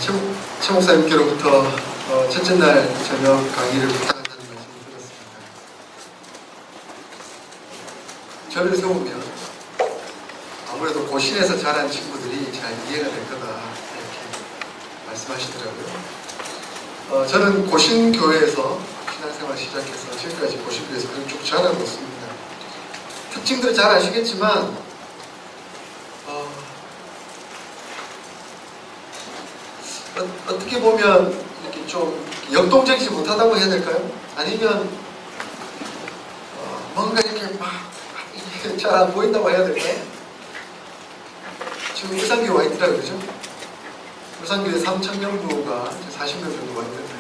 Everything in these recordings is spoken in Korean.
최 목사님께로부터 첫째 날 저녁 강의를 부탁한다는 말씀을 들었습니다. 저를 세우면 아무래도 고신에서 자란 친구들이 잘 이해가 될 거다 이렇게 말씀하시더라고요. 저는 고신교회에서 신앙생활 시작해서 지금까지 고신교회에서 쭉 자라고 있습니다. 특징들을 잘 아시겠지만 어떻게 보면 이렇게 좀 역동적이지 못하다고 해야 될까요? 아니면 뭔가 이렇게 막 잘 안 보인다고 해야 될까요? 지금 울산교회 와 있더라고요, 그죠? 울산교회 3청년부가 40명 정도 와 있는데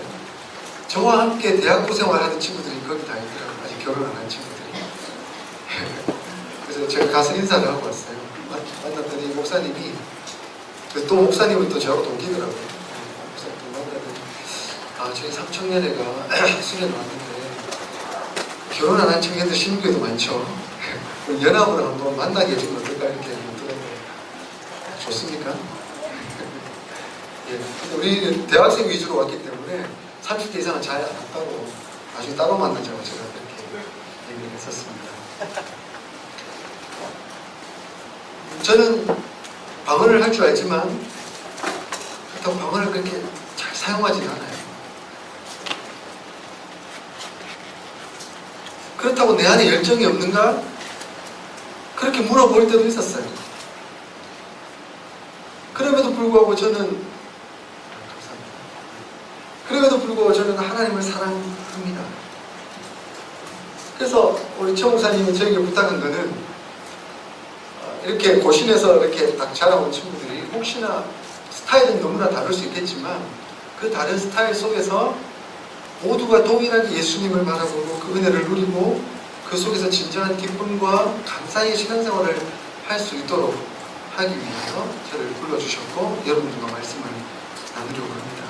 저와 함께 대학교 생활하는 친구들이 거기 다 있더라고요. 아직 결혼 안 한 친구들이. 그래서 제가 가서 인사를 하고 왔어요. 만났더니 목사님이 또 목사님은 또 저하고 동기더라고요. 저희 3청년회가 수련회 왔는데 결혼 안 한 청년들 신교회도 많죠. 연합으로 한번 만나게 해주면 어떨까 이렇게 묻더라고요. 좋습니까? 예. 근데 우리는 대학생 위주로 왔기 때문에 30대 이상은 잘 안 왔다고 나중에 따로 만나자고 제가 그렇게 얘기를 했었습니다. 저는 방언을 할 줄 알지만 그렇다고 방언을 그렇게 잘 사용하진 않아요. 그렇다고 내 안에 열정이 없는가? 그렇게 물어볼 때도 있었어요. 그럼에도 불구하고 저는 하나님을 사랑합니다. 그래서 우리 최 목사님이 저에게 부탁한 거는 이렇게 고신에서 이렇게 딱 자라온 친구들이 혹시나 스타일은 너무나 다를 수 있겠지만 그 다른 스타일 속에서 모두가 동일하게 예수님을 바라보고 그 은혜를 누리고 그 속에서 진정한 기쁨과 감사의 신앙생활을 할 수 있도록 하기 위해서 저를 불러주셨고 여러분들과 말씀을 나누려고 합니다.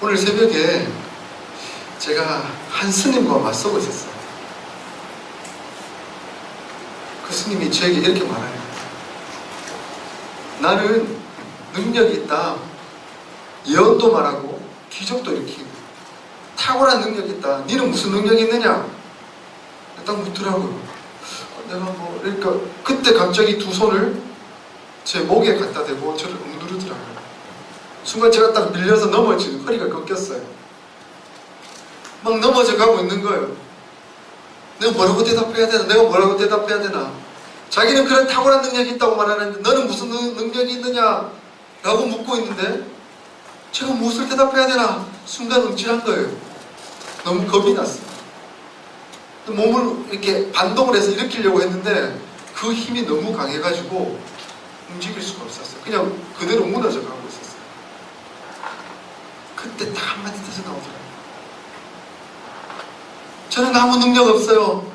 오늘 새벽에 제가 한 스님과 맞서고 있었어요. 그 스님이 저에게 이렇게 말해요. 나는 능력이 있다. 예언도 말하고 기적도 일으키고 탁월한 능력이 있다. 너는 무슨 능력이 있느냐? 딱 묻더라고요. 내가 그러니까 그때 갑자기 두 손을 제 목에 갖다 대고 저를 누르더라고요. 순간 제가 딱 밀려서 넘어지는 허리가 꺾였어요. 막 넘어져 가고 있는 거예요. 내가 뭐라고 대답해야 되나? 내가 뭐라고 대답해야 되나? 자기는 그런 탁월한 능력이 있다고 말하는데 너는 무슨 능력이 있느냐? 라고 묻고 있는데 제가 무엇을 대답해야 되나? 순간 움찔한 거예요. 너무 겁이 났어요. 몸을 이렇게 반동을 해서 일으키려고 했는데 그 힘이 너무 강해가지고 움직일 수가 없었어요. 그냥 그대로 무너져 가고 있었어요. 그때 딱 한마디 터져 나오더라고요. 저는 아무 능력 없어요.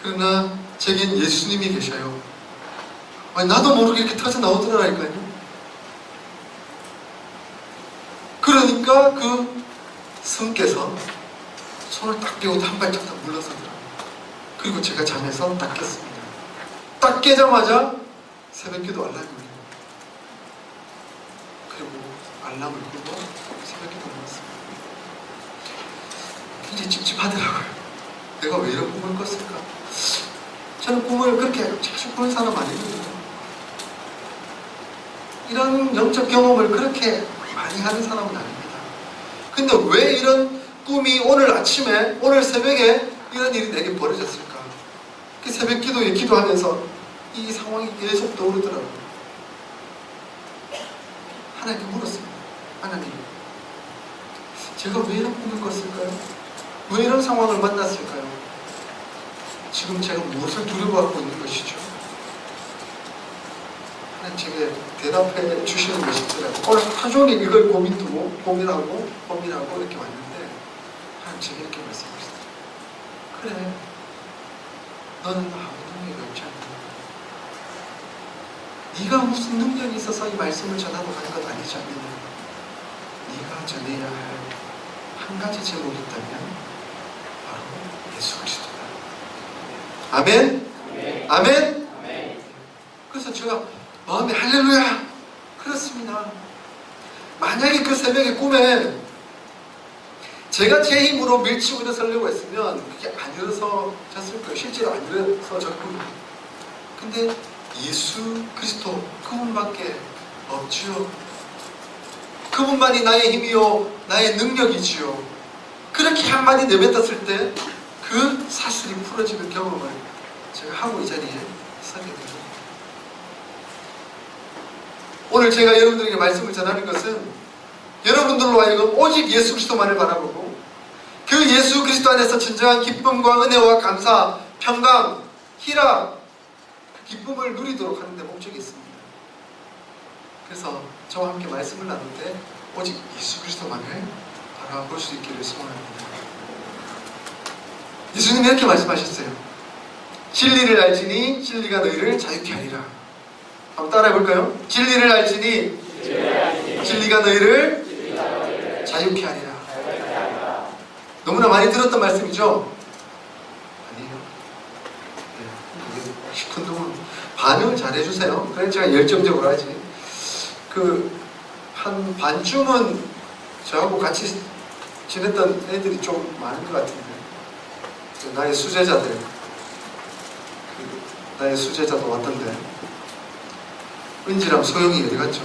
그러나 제겐 예수님이 계셔요. 아니, 나도 모르게 이렇게 터져 나오더라니까요. 그러니까 그 성께서 손을 딱 떼고 한 발짝 더 물러서더라고요. 그리고 제가 잠에서 딱 깼습니다. 딱 깨자마자 새벽기도 알람이 울리고 그리고 알람을 끄고 새벽기도 울렸습니다. 굉장히 찝찝하더라고요. 내가 왜 이런 꿈을 꿨을까? 저는 꿈을 그렇게 자주 꾸는 사람 아니거든요. 이런 영적 경험을 그렇게 많이 하는 사람은 아닙니다. 근데 왜 이런 꿈이 오늘 아침에, 오늘 새벽에 이런 일이 내게 벌어졌을까? 그 새벽 기도에 기도하면서 이 상황이 계속 떠오르더라고요. 하나님께 물었습니다. 하나님, 제가 왜 이런 꿈을 꿨을까요? 왜 이런 상황을 만났을까요? 지금 제가 무엇을 두려워하고 있는 것이죠? 하나님 제게 대답해 주시는 것이 있더라고요. 오늘 하루 종일 이걸 고민하고 이렇게 왔는데 하나님 제게 이렇게 말씀하시더라고요. 그래, 너는 아무 능력이 없지 않나? 네가 무슨 능력이 있어서 이 말씀을 전하고 가는 것 아니지 않느냐? 네가 전해야 할 한 가지 제목이 있다면 바로 예수 그리스도다. 아멘? 아멘? 아멘? 그래서 제가 마음에 할렐루야! 그래서 그렇습니다. 만약에 그 새벽의 꿈에 제가 제 힘으로 밀치고 일어서려고 했으면 그게 안 일어서졌을 거예요. 실제로 안 일어서졌군요. 근데 예수 그리스도 그분밖에 없지요. 그분만이 나의 힘이요 나의 능력이지요. 그렇게 한마디 내뱉었을 때 그 사슬이 풀어지는 경험을 제가 하고 이 자리에 서게 됩니다. 오늘 제가 여러분들에게 말씀을 전하는 것은 여러분들로 하여금 오직 예수 그리스도만을 바라보고 그 예수 그리스도 안에서 진정한 기쁨과 은혜와 감사, 평강, 희락, 그 기쁨을 누리도록 하는 데 목적이 있습니다. 그래서 저와 함께 말씀을 나눌 때 오직 예수 그리스도만을 바라볼 수 있기를 소원합니다. 예수님이 이렇게 말씀하셨어요. 진리를 알지니 진리가 너희를 자유케 하리라. 한번 따라해 볼까요? 진리를 알지니 진리가 너희를 자유케 하리라. 너무나 많이 들었던 말씀이죠? 아니에요. 네. 시큰둥은 반응을 잘 해주세요. 그래서 제가 열정적으로 하지. 한 반쯤은 저하고 같이 지냈던 애들이 좀 많은 것 같은데, 나의 수제자들, 나의 수제자도 왔던데, 은지랑 소영이 어디 갔죠?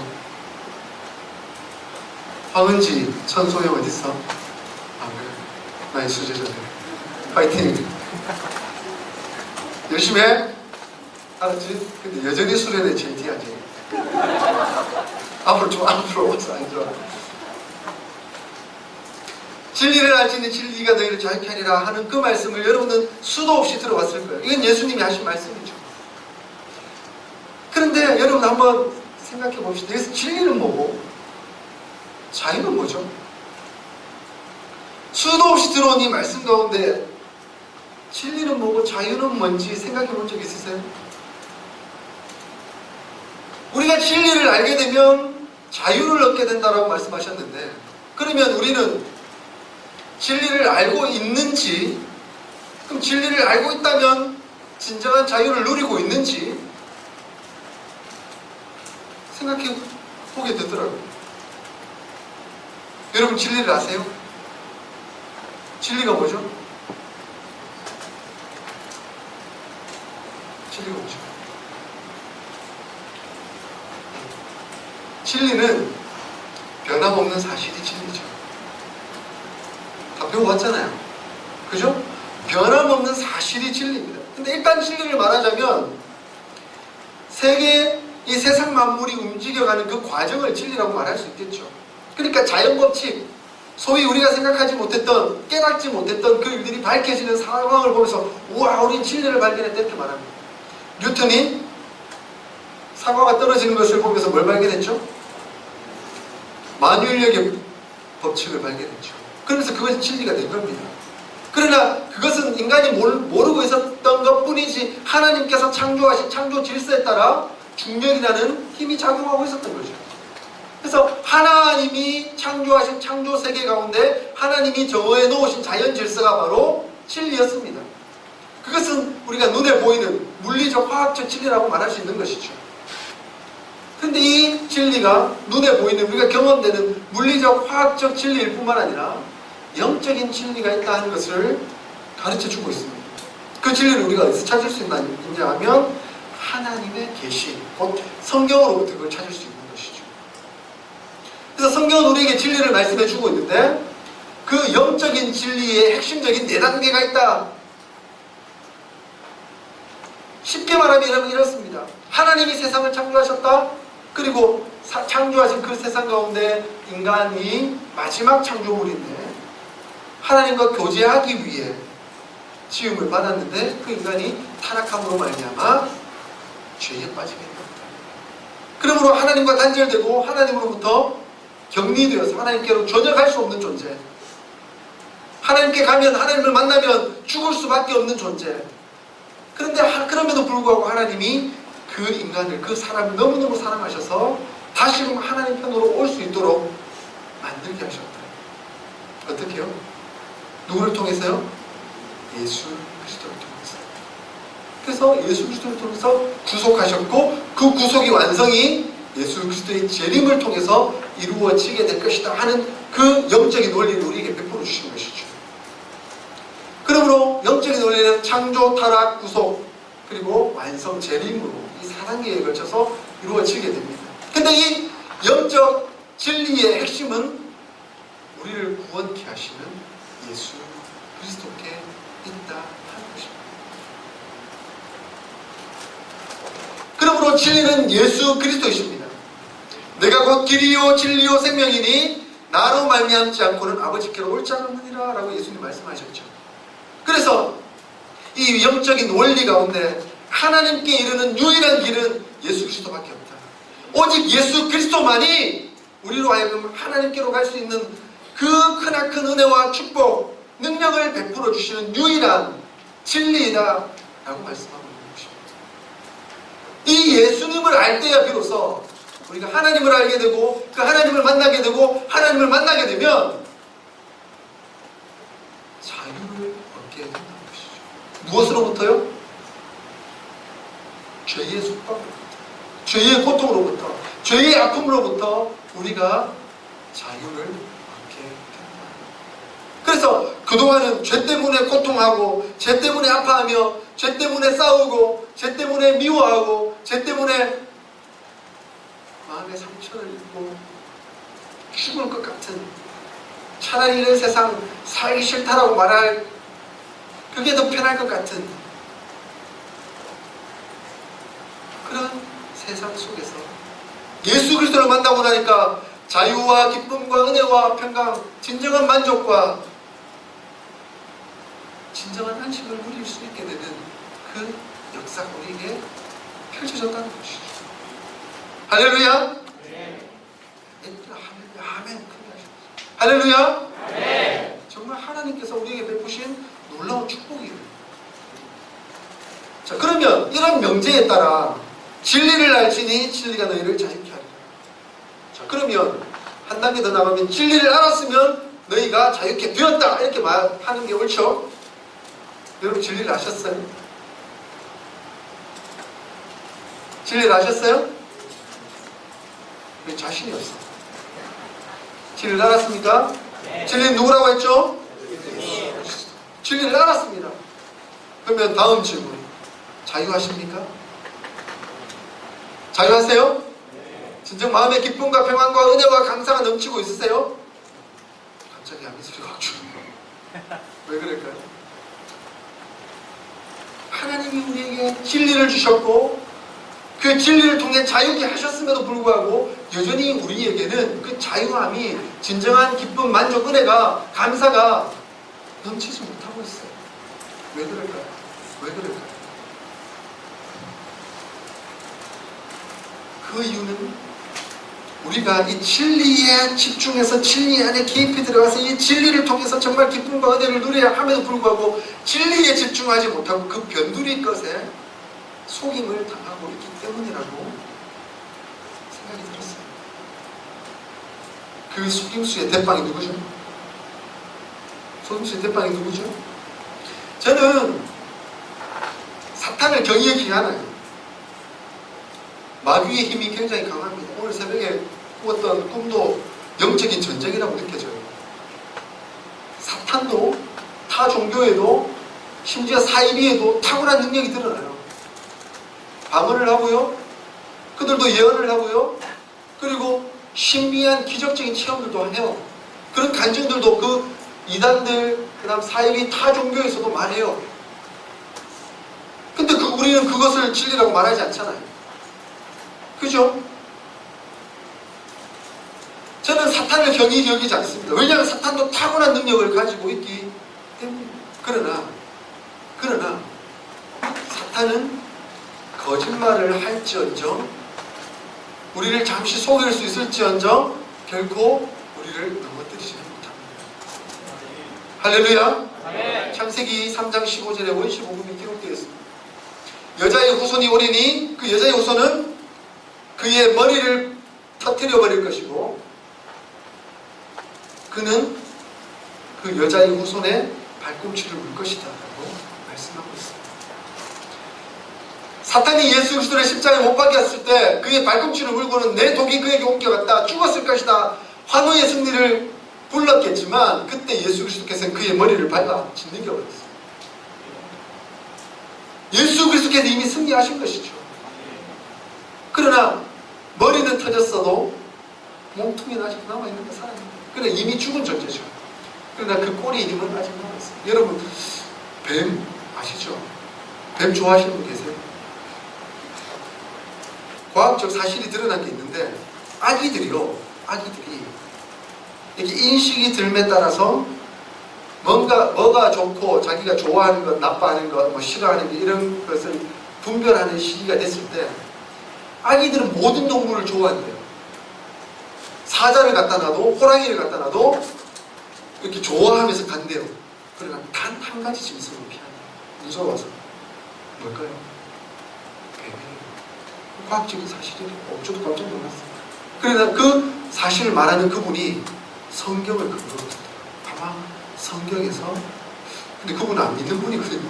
황은지, 천소영 어디 있어? 아, 그래. 나의 수제자들. 파이팅! 열심히 해! 알았지? 근데 여전히 수련회 제일 뒤하지. 앞으로 와서 앉아. 진리를 알지니 진리가 너희를 자유케 하리라 하는 그 말씀을 여러분은 수도 없이 들어봤을 거예요. 이건 예수님이 하신 말씀이죠. 그런데 여러분 한번 생각해 봅시다. 여기서 진리는 뭐고 자유는 뭐죠? 수도 없이 들어온 이 말씀 가운데 진리는 뭐고 자유는 뭔지 생각해 본 적 있으세요? 우리가 진리를 알게 되면 자유를 얻게 된다라고 말씀하셨는데, 그러면 우리는 진리를 알고 있는지, 그럼 진리를 알고 있다면 진정한 자유를 누리고 있는지 생각해 보게 되더라고요. 여러분 진리를 아세요? 진리가 뭐죠? 진리가 뭐죠? 진리는 변함없는 사실이 진리죠. 다 배워왔잖아요. 그죠? 변함없는 사실이 진리입니다. 근데 일단 진리를 말하자면 이 세상 만물이 움직여가는 그 과정을 진리라고 말할 수 있겠죠. 그러니까 자연법칙, 소위 우리가 생각하지 못했던, 깨닫지 못했던 그 일들이 밝혀지는 상황을 보면서 우와, 우리 진리를 발견했다 이렇게 말합니다. 뉴턴이 사과가 떨어지는 것을 보면서 뭘 발견했죠? 만유인력의 법칙을 발견했죠. 그러면서 그것이 진리가 된 겁니다. 그러나 그것은 인간이 모르고 있었던 것뿐이지 하나님께서 창조하신 창조 질서에 따라 중력이라는 힘이 작용하고 있었던 거죠. 그래서 하나님이 창조하신 창조 세계 가운데 하나님이 정해 놓으신 자연 질서가 바로 진리였습니다. 그것은 우리가 눈에 보이는 물리적 화학적 진리라고 말할 수 있는 것이죠. 근데 이 진리가 눈에 보이는 우리가 경험되는 물리적 화학적 진리일 뿐만 아니라 영적인 진리가 있다는 것을 가르쳐주고 있습니다. 그 진리를 우리가 어디서 찾을 수 있냐 하면 하나님의 계시, 곧 성경으로부터 그걸 찾을 수 있는 것이죠. 그래서 성경은 우리에게 진리를 말씀해주고 있는데 그 영적인 진리의 핵심적인 4단계가 있다. 쉽게 말하면 이렇습니다. 하나님이 세상을 창조하셨다. 그리고 창조하신 그 세상 가운데 인간이 마지막 창조물인데 하나님과 교제하기 위해 지음을 받았는데 그 인간이 타락함으로 말미암아 죄에 빠지게 됩니다. 그러므로 하나님과 단절되고 하나님으로부터 격리되어서 하나님께로 전혀 갈 수 없는 존재, 하나님께 가면 하나님을 만나면 죽을 수밖에 없는 존재. 그런데 그럼에도 불구하고 하나님이 그 인간을, 그 사람을 너무너무 사랑하셔서 다시금 하나님 편으로 올 수 있도록 만들게 하셨다. 어떻게요? 누구를 통해서요? 예수 그리스도를 통해서. 그래서 예수 그리스도를 통해서 구속하셨고 그 구속이 완성이 예수 그리스도의 재림을 통해서 이루어지게 될 것이다 하는 그 영적인 원리를 우리에게 베풀어 주신 것이죠. 그러므로 영적인 원리는 창조, 타락, 구속, 그리고 완성, 재림으로 이 4단계에 걸쳐서 이루어지게 됩니다. 근데 이 영적 진리의 핵심은 우리를 구원케 하시는 예수 그리스도께 있다 하는 것입니다. 그러므로 진리는 예수 그리스도이십니다. 내가 곧 길이요 진리요 생명이니 나로 말미암지 않고는 아버지께로 올 자가 없느니라 라고 예수님 말씀하셨죠. 그래서 이 영적인 원리 가운데 하나님께 이르는 유일한 길은 예수 그리스도밖에 없다. 오직 예수 그리스도만이 우리로 하여금 하나님께로 갈 수 있는 그 크나큰 은혜와 축복, 능력을 베풀어 주시는 유일한 진리이다 라고 말씀하고 있는 것입니다. 이 예수님을 알 때야 비로소 우리가 하나님을 알게 되고 그 하나님을 만나게 되고 하나님을 만나게 되면 자유를 얻게 된다는 것이죠. 무엇으로부터요? 죄의 속박으로부터, 죄의 고통으로부터, 죄의 아픔으로부터 우리가 자유를 얻게 된다. 그래서 그동안은 죄 때문에 고통하고 죄 때문에 아파하며 죄 때문에 싸우고 죄 때문에 미워하고 죄 때문에 마음의 상처를 입고 죽을 것 같은, 차라리 이런 세상 살기 싫다라고 말할, 그게 더 편할 것 같은 그런 세상 속에서 예수 그리스도를 만나고 나니까 자유와 기쁨과 은혜와 평강, 진정한 만족과 진정한 안식을 누릴 수 있게 되는 그 역사가 우리에게 펼쳐졌다는 것이죠. 할렐루야? 네. 아멘. 할렐루야? 네. 정말 하나님께서 우리에게 베푸신 놀라운 축복이에요. 자, 그러면 이런 명제에 따라 진리를 알지니 진리가 너희를 자유케 하리라. 자, 그러면 한 단계 더 나가면 진리를 알았으면 너희가 자유케 되었다 이렇게 말하는 게 옳죠? 여러분 진리를 아셨어요? 진리를 아셨어요? 왜 자신이 없어? 진리를 알았습니까? 네. 진리는 누구라고 했죠? 네. 진리를 알았습니다. 그러면 다음 질문. 자유하십니까? 자유하세요? 네. 진정 마음의 기쁨과 평안과 은혜와 감사가 넘치고 있으세요? 갑자기 아멘 소리가 확 주네요. 왜 그럴까요? 하나님이 우리에게 진리를 주셨고 그 진리를 통해 자유케 하셨음에도 불구하고 여전히 우리에게는 그 자유함이, 진정한 기쁨, 만족, 은혜가, 감사가 넘치지 못하고 있어요. 왜 그럴까요? 왜 그럴까요? 그 이유는 우리가 이 진리에 집중해서 진리 안에 깊이 들어가서 이 진리를 통해서 정말 기쁨과 은혜를 누려야 함에도 불구하고 진리에 집중하지 못하고 그 변두리 것에 속임을 당하고 있기 때문이라고 생각이 들었어요. 그 속임수의 대빵이 누구죠? 속임수의 대빵이 누구죠? 저는 사탄을 경외하지 않아요. 마귀의 힘이 굉장히 강합니다. 오늘 새벽에 꾸었던 꿈도 영적인 전쟁이라고 느껴져요. 사탄도 타 종교에도 심지어 사이비에도 탁월한 능력이 드러나요. 방언을 하고요. 그들도 예언을 하고요. 그리고 신비한 기적적인 체험들도 해요. 그런 간증들도 그 이단들, 그 다음 사이비 타 종교에서도 말해요. 근데 우리는 그것을 진리라고 말하지 않잖아요. 그죠? 저는 사탄을 경히 여기지 않습니다. 왜냐하면 사탄도 타고난 능력을 가지고 있기 때문에. 그러나 사탄은 거짓말을 할지언정, 우리를 잠시 속일 수 있을지언정 결코 우리를 넘어뜨리지는 못합니다. 할렐루야. 네. 창세기 3장 15절에 원시복음이 기록되어 있습니다. 여자의 후손이 오리니 그 여자의 후손은 그의 머리를 터뜨려 버릴 것이고 그는 그 여자의 후손의 발꿈치를 물 것이다 라고 말씀하고 있습니다. 사탄이 예수 그리스도를 십자가에 못 박였을 때 그의 발꿈치를 물고는 내 독이 그에게 옮겨갔다, 죽었을 것이다, 환호의 승리를 불렀겠지만 그때 예수 그리스도께서는 그의 머리를 밟아 짓는겨버렸어요. 예수 그리스도께서 이미 승리하신 것이죠. 그러나 머리는 터졌어도 몸통이 아직 남아있는 게 살아있는 거예요. 그러나 이미 죽은 존재죠. 그러나 그 꼬리 힘은 아직 남아있어요. 여러분, 뱀 아시죠? 뱀 좋아하시는 분 계세요? 과학적 사실이 드러난 게 있는데 아기들이 이렇게 인식이 들에 따라서 뭐가 좋고 자기가 좋아하는 것, 나빠하는 것, 뭐 싫어하는 것, 이런 것을 분별하는 시기가 됐을 때 아기들은 모든 동물을 좋아한대요. 사자를 갖다 놔도, 호랑이를 갖다 놔도 이렇게 좋아하면서 간대요. 그러나 단 한 가지 짐승을 피하네요. 무서워서. 뭘까요? 뱀이에요. 과학적인 사실이에요. 저도 깜짝 놀랐어요. 그러나 그 사실을 말하는 그분이 성경을 근거로 듣더라고요. 아마 성경에서, 근데 그분은 안 믿는 분이거든요.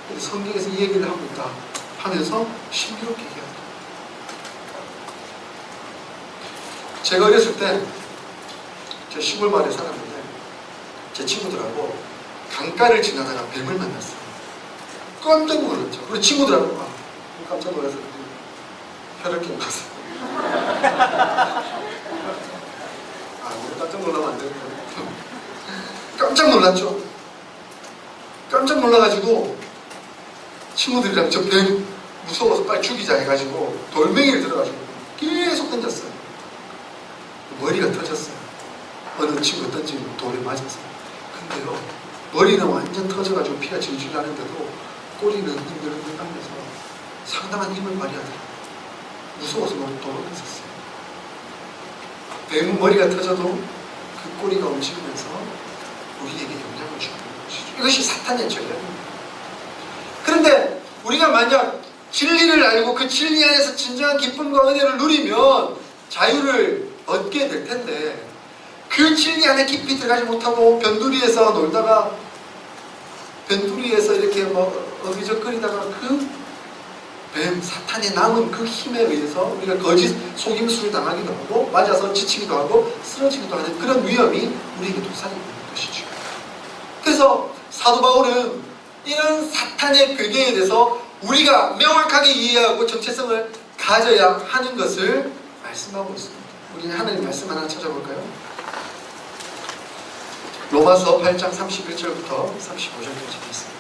근데 성경에서 이 얘기를 하고 있다 하면서 신비롭게 얘기하더라고요. 제가 어렸을 때, 저 시골 마을에 살았는데, 제 친구들하고 강가를 지나다가 뱀을 만났어요. 깜짝 놀랐죠. 우리 친구들하고 깜짝 놀라서 혀를 깨고 갔어요. 깜짝 놀라면 안 되는데. 깜짝 놀랐죠. 깜짝 놀라가지고 친구들이랑 저 뱀 무서워서 빨리 죽이자 해가지고 돌멩이를 들어가지고 계속 던졌어요. 머리가 터졌어요. 어느 친구 던진 돌에 맞았어요. 근데요, 머리는 완전 터져가지고 피가 질질 나는데도 꼬리는 흔들흔들하면서 상당한 힘을 발휘하더라고요. 무서워서 도망갔었어요. 뱀은 머리가 터져도 그 꼬리가 움직이면서 우리에게 영향을 주는 것이죠. 이것이 사탄의 전략입니다. 그런데 우리가 만약 진리를 알고 그 진리 안에서 진정한 기쁨과 은혜를 누리면 자유를 얻게 될 텐데, 그 진리 안에 깊이 들어가지 못하고 변두리에서 놀다가 변두리에서 이렇게 어기적거리다가 그 뱀, 사탄의 남은 그 힘에 의해서 우리가 거짓 속임수를 당하기도 하고 맞아서 지치기도 하고 쓰러지기도 하는 그런 위험이 우리에게 도사리고 있는 것이죠. 그래서 사도 바울은 이런 사탄의 괴계에 대해서 우리가 명확하게 이해하고 정체성을 가져야 하는 것을 말씀하고 있습니다. 우리 하나님 말씀 하나 찾아볼까요? 로마서 8장 31절부터 35절까지 있습니다.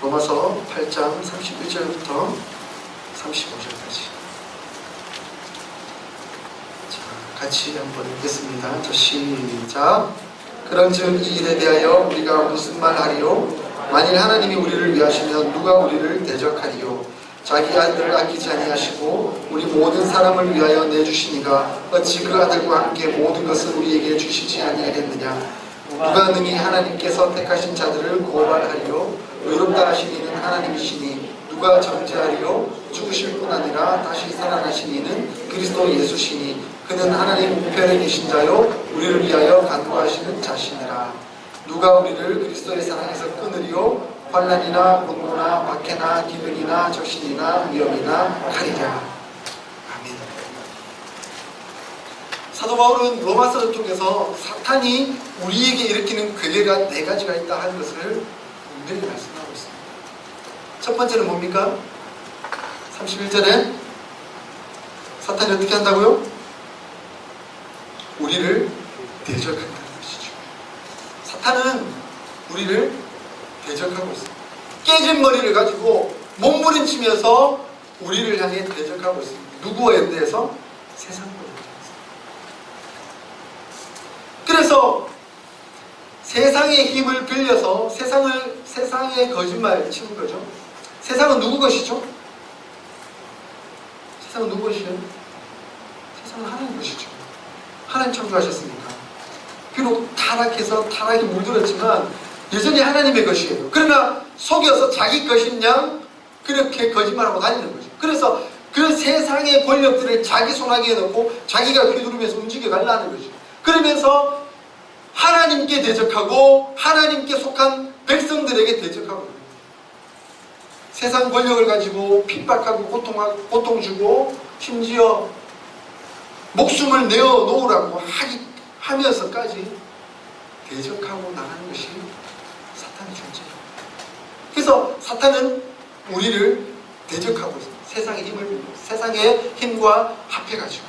로마서 8장 31절부터 35절까지. 자, 같이 한번 읽겠습니다. 자, 시작. 그런즉 이 일에 대하여 우리가 무슨 말 하리요? 만일 하나님이 우리를 위하시면 누가 우리를 대적하리요? 자기 아들을 아끼지 아니하시고 우리 모든 사람을 위하여 내주시니가 어찌 그 아들과 함께 모든 것을 우리에게 주시지 아니하겠느냐? 누가 능히 하나님께서 택하신 자들을 고발하리요? 의롭다 하신 이는 하나님이시니 누가 정죄하리요? 죽으실 뿐 아니라 다시 살아나신 이는 그리스도 예수시니 그는 하나님 우편에 계신 자요 우리를 위하여 간구하시는 자시니라. 누가 우리를 그리스도의 사랑에서 끊으리요? 환난이나 문고나 박해나 기근이나 적신이나 위험이나 칼이라. 아멘. 사도 바울은 로마서를 통해서 사탄이 우리에게 일으키는 괴계가 4가지가 있다 하는 것을 분명히 말씀하고 있습니다. 첫 번째는 뭡니까? 31절에 사탄이 어떻게 한다고요? 우리를 대적한다는 것이죠. 사탄은 우리를 대적하고 있습니다. 깨진 머리를 가지고 몸부림치면서 우리를 향해 대적하고 있습니다. 누구에 대해서? 세상과 대해서. 그래서 세상의 힘을 빌려서 세상의 거짓말 치는 거죠. 세상은 누구 것이죠? 세상은 누구 것이에요? 세상은 하나님 것이죠. 하나님 창조하셨으니까. 비록 타락해서 타락이 물들었지만 여전히 하나님의 것이에요. 그러나 속여서 자기 것인 양 그렇게 거짓말하고 다니는 거죠. 그래서 그 세상의 권력들을 자기 손아귀에 넣고 자기가 휘두르면서 움직여 가려는 거죠. 그러면서 하나님께 대적하고 하나님께 속한 백성들에게 대적하고 세상 권력을 가지고 핍박하고 고통 주고 심지어 목숨을 내어 놓으라고 하면서까지 대적하고 나가는 것이 사탄의 존재예요. 그래서 사탄은 우리를 대적하고 있어요. 세상의 힘을 빌려 세상의 힘과 합해가지고.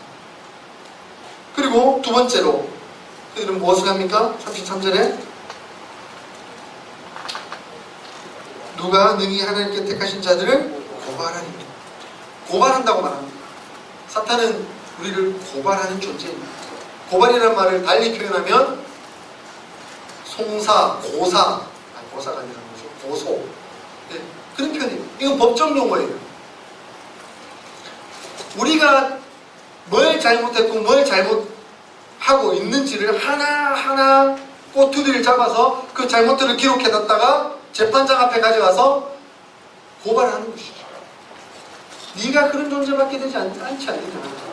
그리고 두 번째로 그들은 무엇을 합니까? 33절에 누가 능히 하나님께 택하신 자들을 고발하니 고발한다고 말합니다. 사탄은 우리를 고발하는 존재입니다. 고발이라는 말을 달리 표현하면 송사, 고사가 아니라 고소. 네, 그런 표현이에요. 이건 법정 용어예요. 우리가 뭘 잘못했고 뭘 잘못하고 있는지를 하나하나 꼬투리를 잡아서 그 잘못들을 기록해놨다가 재판장 앞에 가져가서 고발하는 것이죠. 네가 그런 존재밖에 되지 않지 않느냐.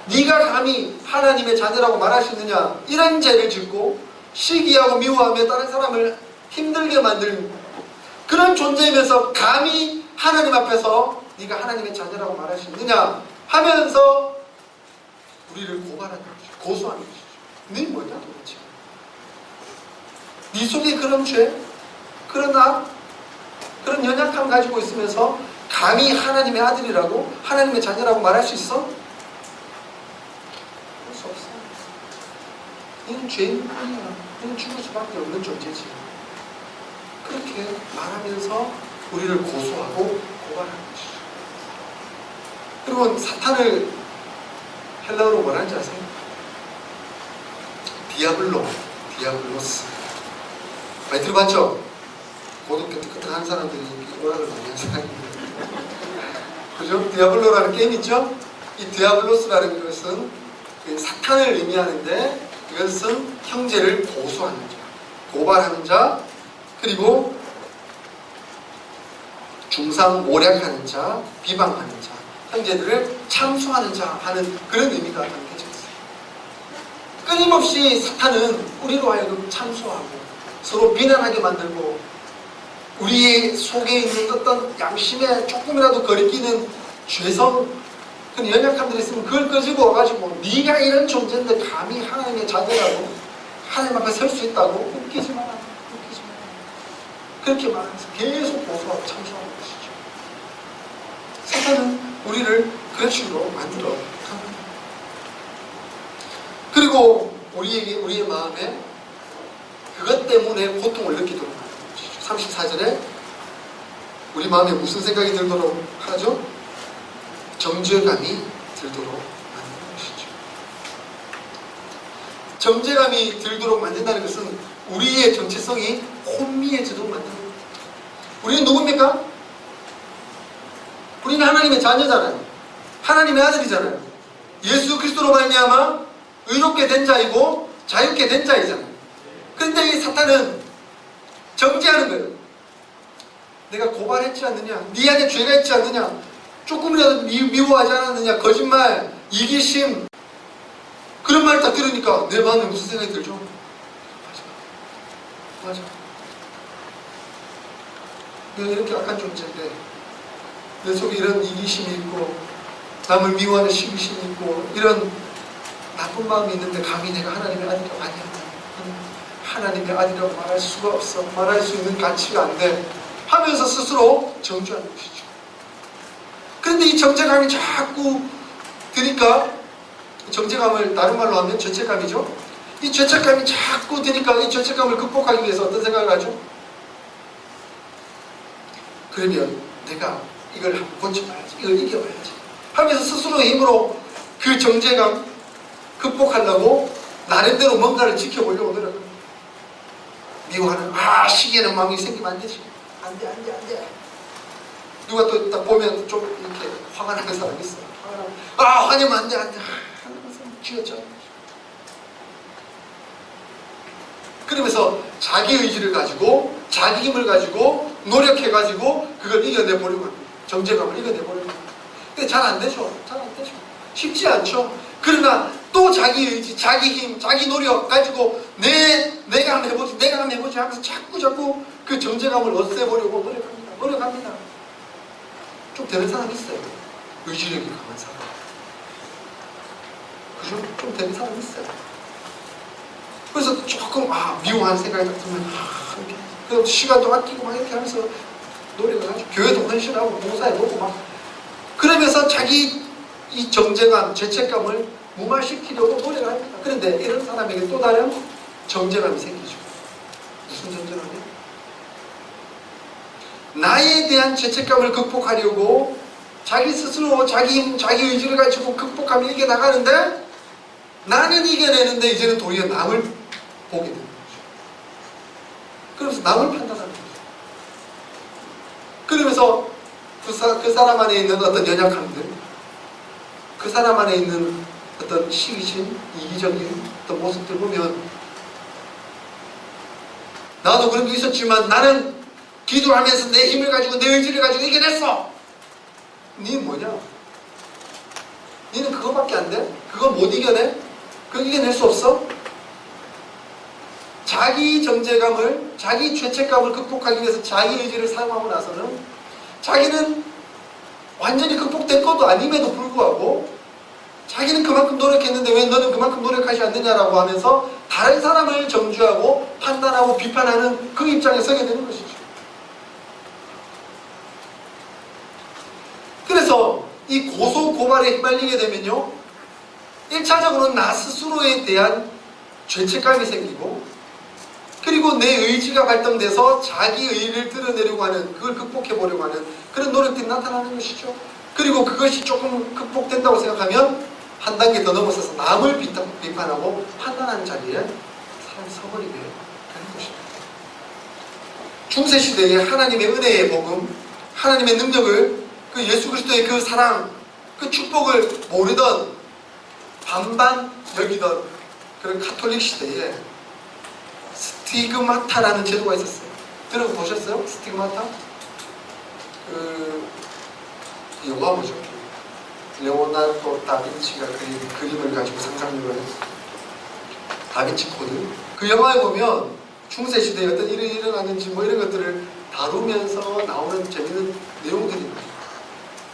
네가 감히 하나님의 자녀라고 말할 수 있느냐. 이런 죄를 짓고 시기하고 미워하며 다른 사람을 힘들게 만드는 그런 존재이면서 감히 하나님 앞에서 네가 하나님의 자녀라고 말할 수 있느냐 하면서 우리를 고발하는 것이죠. 고소하는 것이죠. 네 뭐냐 도대체. 네 속에 그런 죄, 그런 악, 그런 연약함 가지고 있으면서 감히 하나님의 아들이라고 하나님의 자녀라고 말할 수 있어? 그럴 수 없어. 너는 죄인뿐이야. 너는 죽을 수밖에 없는 존재지. 그렇게 말하면서 우리를 고소하고 고발하는 것이죠. 그리고 사탄을 헬라어로 뭐라는지 아세요? 디아블로스. 많이 들어봤죠? 고등학교 때 그때 한 사람들이 오락을 많이 한 사람입니다. 그죠? 디아블로라는 게임 있죠? 이 디아블로스라는 것은 사탄을 의미하는데 이것은 형제를 고소하는 자, 고발하는 자, 그리고 중상모략하는 자, 비방하는 자, 형제들을 참수하는 자 하는 그런 의미가 담겨져 있어요. 끊임없이 사탄은 우리로 하여금 참수하고 서로 비난하게 만들고 우리 속에 있는 어떤 양심에 조금이라도 거리끼는 죄성, 그런 연약함들이 있으면 그걸 끄집어 와가지고 네가 이런 존재인데 감히 하나님의 자녀라고 하나님 앞에 설 수 있다고 웃기지 마라. 그렇게 말하면서 계속 고소하고 참소하는 것이죠. 사탄은 우리를 그런 식으로 만들어 갑니다. 그리고 우리의 마음에 그것 때문에 고통을 느끼도록 만드는 것이죠. 34절에 우리 마음에 무슨 생각이 들도록 하죠? 정죄감이 들도록 만드는 것이죠. 정죄감이 들도록 만든다는 것은 우리의 정체성이 혼미해지도록 만드는 거예요. 우리는 누굽니까? 우리는 하나님의 자녀잖아요. 하나님의 아들이잖아요. 예수 그리스도로 말미암아 의롭게 된 자이고 자유케 된 자이잖아요. 그런데 이 사탄은 정죄하는 거예요. 내가 고발했지 않느냐? 네 안에 죄가 있지 않느냐? 조금이라도 미워하지 않았느냐? 거짓말, 이기심 그런 말 딱 들으니까 내 마음에 무슨 생각이 들죠? 맞아. 내가 이렇게 악한 존재인데 내 속에 이런 이기심이 있고 남을 미워하는 시기심이 있고 이런 나쁜 마음이 있는데 감히 내가 하나님의 아들이라고 아니야. 하나님의 아들이라고 말할 수가 없어. 말할 수 있는 가치가 안 돼. 하면서 스스로 정죄하는 것이죠. 그런데 이 정죄감이 자꾸 드니까 정죄감을 다른 말로 하면 죄책감이죠. 이 죄책감이 자꾸 드니까 이 죄책감을 극복하기 위해서 어떤 생각을 하죠? 그러면 내가 이걸 한번 고쳐봐야지. 이걸 이겨봐야지. 하면서 스스로의 힘으로 그 정죄감 극복하려고 나름대로 뭔가를 지켜보려고 노력합니다. 미워하는 시기에는 마음이 생기면 안 되지. 안 돼. 누가 또 딱 보면 좀 이렇게 화가 나는 사람이 있어요. 화내면 안 돼. 쥐어져. 그러면서 자기 의지를 가지고 자기 힘을 가지고 노력해가지고 그걸 이겨내보려고 합니다. 정죄감을 이겨내보려고 합니다. 근데 잘 안 되죠. 쉽지 않죠. 그러나 또 자기 의지, 자기 힘, 자기 노력 가지고 내가 한번 해보지, 내가 한번 해보지 하면서 자꾸 그 정제감을 없애보려고 노력합니다. 좀 되는 사람 있어요. 의지력이 강한 사람. 그죠? 좀 되는 사람 있어요. 그래서 조금 미워하는 생각이 딱 들면 이렇게 그럼 시간도 아끼고 막 이렇게 하면서 노력을 하죠. 교회도 헌신하고 봉사해보고 막 그러면서 자기 이 정제감, 죄책감을 무마시키려고 노력을 합니다. 그런데 이런 사람에게 또 다른 정제감이 생기죠. 무슨 정제감이요? 나에 대한 죄책감을 극복하려고 자기 스스로 자기 힘, 자기 의지를 가지고 극복하며 이겨나가는데 나는 이겨내는데 이제는 도리어 남을 보게 되는 거죠. 그러면서 남을 판단하는 거죠. 그러면서 그 사람 안에 있는 어떤 연약함들, 그 사람 안에 있는 어떤 시기심, 이기적인 어떤 모습들 보면 나도 그런 게 있었지만 나는 기도하면서 내 힘을 가지고 내 의지를 가지고 이겨냈어. 니는 뭐냐? 니는 그거밖에 안 돼? 그거 못 이겨내? 그거 이겨낼 수 없어? 자기 정제감을, 자기 죄책감을 극복하기 위해서 자기 의지를 사용하고 나서는 자기는 완전히 극복된 것도 아님에도 불구하고 자기는 그만큼 노력했는데 왜 너는 그만큼 노력하지 않느냐라고 하면서 다른 사람을 정죄하고 판단하고 비판하는 그 입장에 서게 되는 것이죠. 그래서 이 고소고발에 휘말리게 되면요, 1차적으로는 나 스스로에 대한 죄책감이 생기고, 그리고 내 의지가 발동돼서 자기 의의를 드러내려고 하는, 그걸 극복해보려고 하는 그런 노력들이 나타나는 것이죠. 그리고 그것이 조금 극복된다고 생각하면 한 단계 더 넘어서서 남을 비판하고 판단하는 자리에 사람이 서버리게 되는 것입니다. 중세시대에 하나님의 은혜의 복음, 하나님의 능력을, 그 예수 그리스도의 그 사랑, 그 축복을 모르던 반반 여기던 그런 카톨릭 시대에 스티그마타라는 제도가 있었어요. 들어보셨어요? 스티그마타? 그 영화 뭐죠? 레오나르도 다빈치가 그린 그림을 가지고 상상력을 했어요. 다빈치 코드. 그 영화에 보면 중세시대에 어떤 일이 일어났는지 뭐 이런 것들을 다루면서 나오는 재밌는 내용들이 나와요.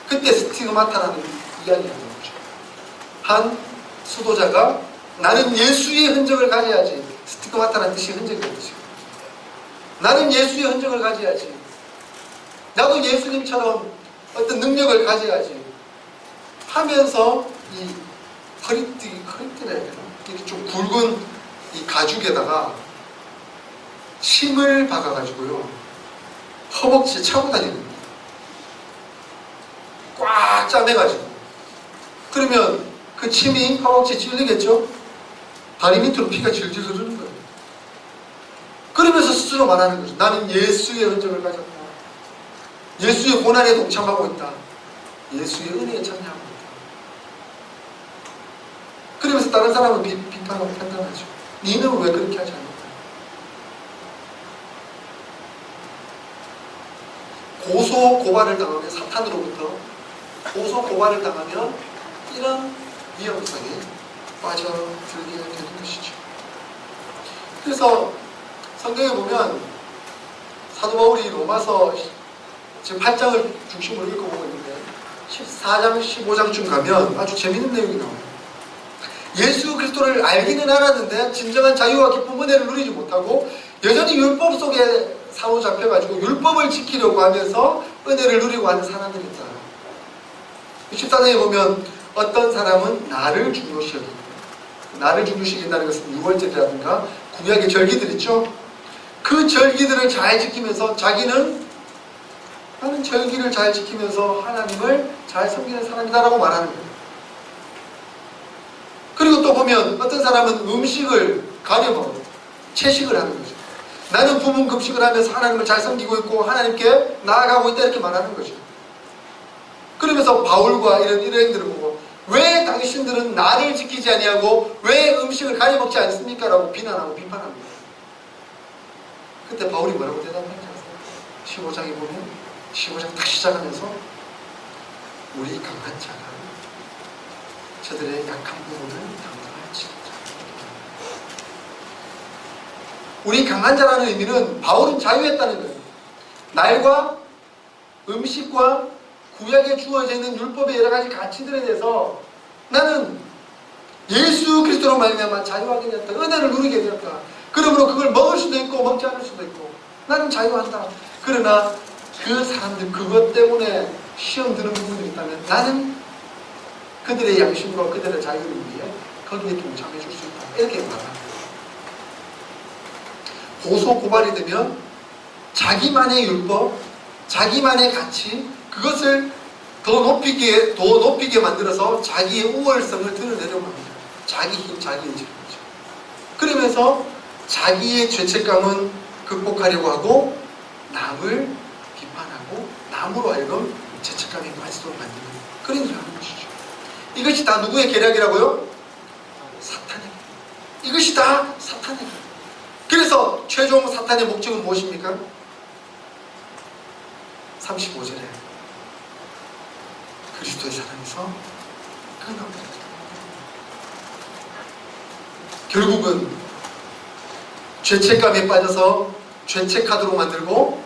그때 스티그마타라는 이야기가 나오는 거죠. 한 수도자가 나는 예수의 흔적을 가져야지. 스티그마타라는 뜻이 흔적이라는 뜻이에요. 나는 예수의 흔적을 가져야지. 나도 예수님처럼 어떤 능력을 가져야지 하면서 이 허리띠라 해야 되나? 이렇게 좀 굵은 이 가죽에다가 침을 박아가지고요, 허벅지에 차고 다니는 거예요. 꽉 짜매가지고. 그러면 그 침이 허벅지에 찔리겠죠? 다리 밑으로 피가 질질 흐르는 거예요. 그러면서 스스로 말하는 거죠. 나는 예수의 흔적을 가졌다. 예수의 고난에 동참하고 있다. 예수의 은혜에 참여하고 있다. 그러면서 다른 사람을 비판하고 판단하죠. 니는 왜 그렇게 하지 않을까? 고소 고발을 당하면, 사탄으로부터 고소 고발을 당하면 이런 위험성에 빠져들게 되는 것이죠. 그래서 성경에 보면 사도 바울이 로마서 지금 8장을 중심으로 읽어보고 있는데 14장, 15장쯤 가면 아주 재밌는 내용이 나와요. 예수 그리스도를 알기는 알았는데 진정한 자유와 기쁨, 은혜를 누리지 못하고 여전히 율법 속에 사로잡혀가지고 율법을 지키려고 하면서 은혜를 누리고 하는 사람들이 있잖아요. 14장에 보면 어떤 사람은 나를 중요시 여기고, 나를 중요시 여긴다는 것은 유월절이라든가 구약의 절기들 있죠. 그 절기들을 잘 지키면서 자기는 나는 절기를 잘 지키면서 하나님을 잘 섬기는 사람이다라고 말하는 거예요. 그리고 또 보면 어떤 사람은 음식을 가려먹고 채식을 하는 거죠. 나는 부분급식을 하면서 하나님을 잘 섬기고 있고 하나님께 나아가고 있다 이렇게 말하는 거죠. 그러면서 바울과 이런 일행들을 보고 왜 당신들은 나를 지키지 아니하고 왜 음식을 가려먹지 않습니까? 라고 비난하고 비판합니다. 그때 바울이 뭐라고 대답하는지 아세요? 15장에 보면 15장 딱 시작하면서 우리 강한 자가 저들의 약한 부분을 담당하시고 우리 강한 자라는 의미는 바울은 자유했다는 거예요. 날과 음식과 구약에 주어져 있는 율법의 여러 가지 가치들에 대해서 나는 예수 그리스도로 말미암아 자유하게 되었다. 은혜를 누리게 되었다. 그러므로 그걸 먹을 수도 있고 먹지 않을 수도 있고 나는 자유한다. 그러나 그 사람들 그것 때문에 시험 드는 부분이 있다면 나는 그들의 양심과 그들의 자유를 위해 거기에 동참해 줄 수 있다. 이렇게 말합니다. 고소 고발이 되면 자기만의 율법, 자기만의 가치, 그것을 더 높이게 만들어서 자기의 우월성을 드러내려고 합니다. 자기 힘, 자기 의지를 하죠. 그러면서 자기의 죄책감은 극복하려고 하고 남을 비판하고 남으로 하여금 죄책감에 빠지도록 만드는 그런 일을 하는 것이죠. 이것이 다 누구의 계략이라고요? 사탄의 계략. 이것이 다 사탄의 계략. 그래서 최종 사탄의 목적은 무엇입니까? 35절에 그리스도의 사랑에서 끊어버렸다. 결국은 죄책감에 빠져서 죄책하도록 만들고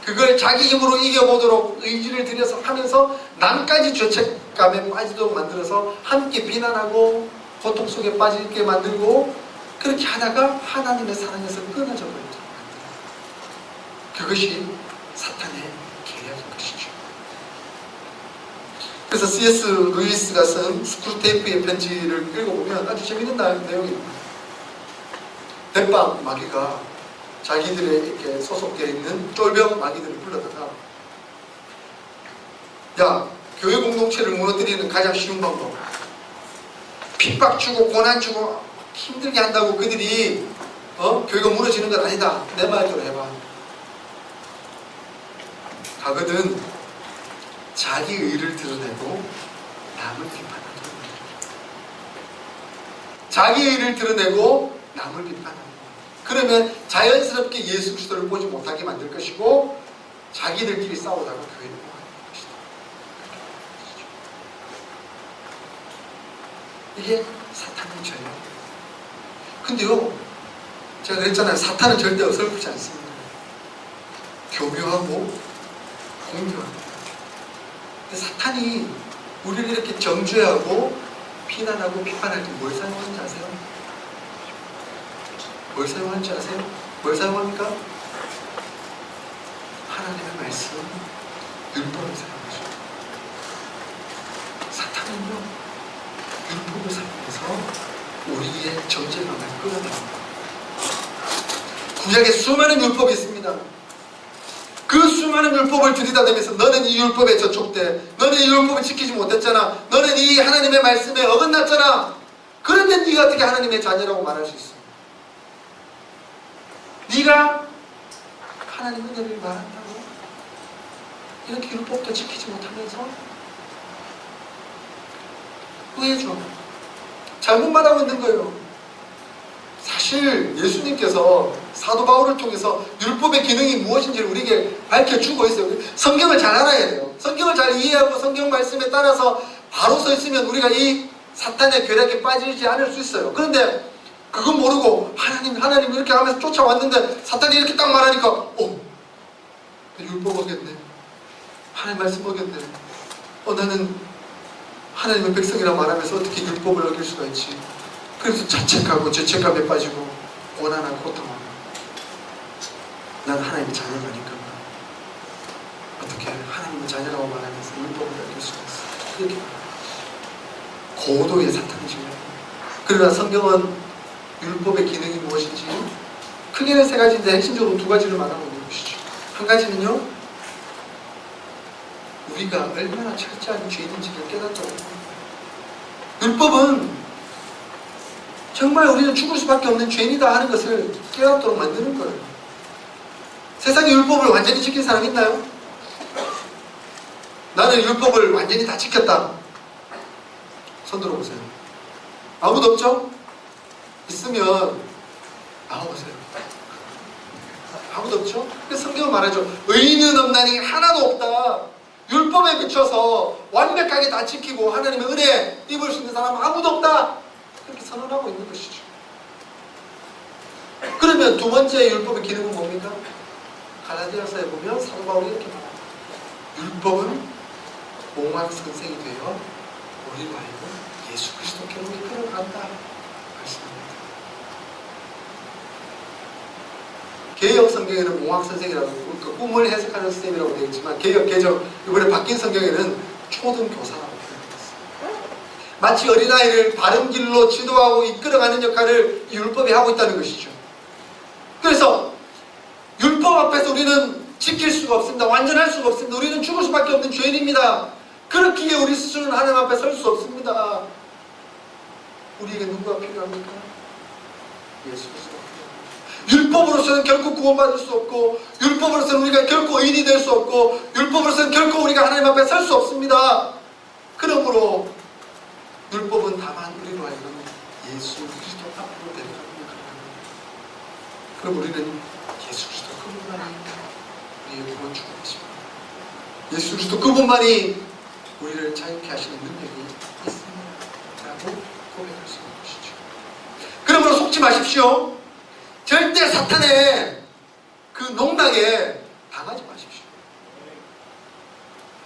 그걸 자기 힘으로 이겨보도록 의지를 들여서 하면서 남까지 죄책감에 빠지도록 만들어서 함께 비난하고 고통 속에 빠지게 만들고 그렇게 하다가 하나님의 사랑에서 끊어져 버리도록 만듭니다. 그것이 사탄의 계략인 것이죠. 그래서 C.S. 루이스가 쓴 스크루테이프의 편지를 읽어보면 아주 재밌는 내용입니다. 대빵 마귀가 자기들의 이렇게 소속되어 있는 쫄병 마귀들을 불러다가 야, 교회 공동체를 무너뜨리는 가장 쉬운 방법 핍박 주고 고난 주고 힘들게 한다고 그들이 교회가 무너지는 건 아니다. 내 말대로 해봐. 가거든 자기 의를 드러내고 남을 비판하는 거예요. 자기 의를 드러내고 남을 비판하는 거예요. 그러면 자연스럽게 예수 그리스도를 보지 못하게 만들 것이고 자기들끼리 싸우다가 교회를 망하는 것이다. 이게 사탄의 전략이에요. 근데요, 제가 그랬잖아요. 사탄은 절대 어설프지 않습니다. 교묘하고 공평합니다. 근데 사탄이 우리를 이렇게 정죄하고 비난하고 비판할 때 뭘 사용하는지 아세요? 뭘 사용하는지 아세요? 뭘 사용합니까? 하나님의 말씀, 율법을 사용하죠. 사탄은요, 율법을 사용해서 우리의 정죄감을 끌어냅니다. 구약에 수많은 율법이 있습니다. 그 수많은 율법을 들이다대면서 너는 이 율법에 저촉돼, 너는 이 율법을 지키지 못했잖아, 너는 이 하나님의 말씀에 어긋났잖아. 그런데 네가 어떻게 하나님의 자녀라고 말할 수 있어? 네가 하나님 은혜를 말한다고 이렇게 율법도 지키지 못하면서 후회줘. 잘못 말하고 있는 거예요. 사실 예수님께서 사도 바울을 통해서 율법의 기능이 무엇인지를 우리에게 밝혀주고 있어요. 성경을 잘 알아야 돼요. 성경을 잘 이해하고 성경 말씀에 따라서 바로 서 있으면 우리가 이 사탄의 괴력에 빠지지 않을 수 있어요. 그런데 그건 모르고 하나님 이렇게 하면서 쫓아왔는데 사탄이 이렇게 딱 말하니까 율법 어겼네. 하나님 말씀 어겼네. 나는 하나님의 백성이라 말하면서 어떻게 율법을 어길 수가 있지. 그래서 자책하고 죄책감에 빠지고 고난하고 고통하고 난 하나님의 자녀가 아닌가. 어떻게 하나님의 자녀라고 말하면서 율법을 어길 수가 있어. 이렇게 고도의 사탄이죠. 그러나 성경은 율법의 기능이 무엇인지 크게는 세 가지인데 핵심적으로 두 가지를 말하고 있는 것이죠. 한 가지는요, 우리가 얼마나 철저한 죄인인지를 깨닫도록 합니다. 율법은 정말 우리는 죽을 수밖에 없는 죄인이다 하는 것을 깨닫도록 만드는 거예요. 세상에 율법을 완전히 지킨 사람 있나요? 나는 율법을 완전히 다 지켰다. 손 들어보세요. 아무도 없죠? 있으면 나와보세요. 아무도 없죠? 그래서 성경은 말하죠. 의인은 없나니 하나도 없다. 율법에 비춰서 완벽하게 다 지키고 하나님의 은혜 입을 수 있는 사람은 아무도 없다. 그렇게 선언하고 있는 것이죠. 그러면 두 번째 율법의 기능은 뭡니까? 갈라디아서에 보면 사도 바울이 이렇게 말합니다. 율법은 몽학 선생이 되어 우리로 하여금 예수 그리스도께로 이끌어간다 말씀합니다. 개역 성경에는 몽학 선생이라고 그 꿈을 해석하는 선생님이라고 되어 있지만 개역 개정 이번에 바뀐 성경에는 초등교사라고 표현했어요. 마치 어린아이를 바른 길로 지도하고 이끌어가는 역할을 율법이 하고 있다는 것이죠. 그래서 율법 앞에서 우리는 지킬 수가 없습니다. 완전할 수가 없습니다. 우리는 죽을 수밖에 없는 죄인입니다. 그렇기에 우리 스스로는 하나님 앞에 설 수 없습니다. 우리에게 누구가 필요합니까? 예수 그리스도가 필요합니다. 율법으로서는 결코 구원받을 수 없고, 율법으로서는 우리가 결코 의인이 될 수 없고, 율법으로서는 결코 우리가 하나님 앞에 설 수 없습니다. 그러므로 율법은 다만 우리로 하여금 예수 그리스도 앞으로 데려가는 것입니다. 그럼 우리는 예수 그리스도 그분만이 우리의 구원 주님이십니다. 예수 그리스도 그분만이 우리를 자유케 하시는 능력이 있습니다. 라고 고백할 수 있는 것이죠. 그러므로 속지 마십시오. 절대 사탄의 그 농락에 당하지 마십시오.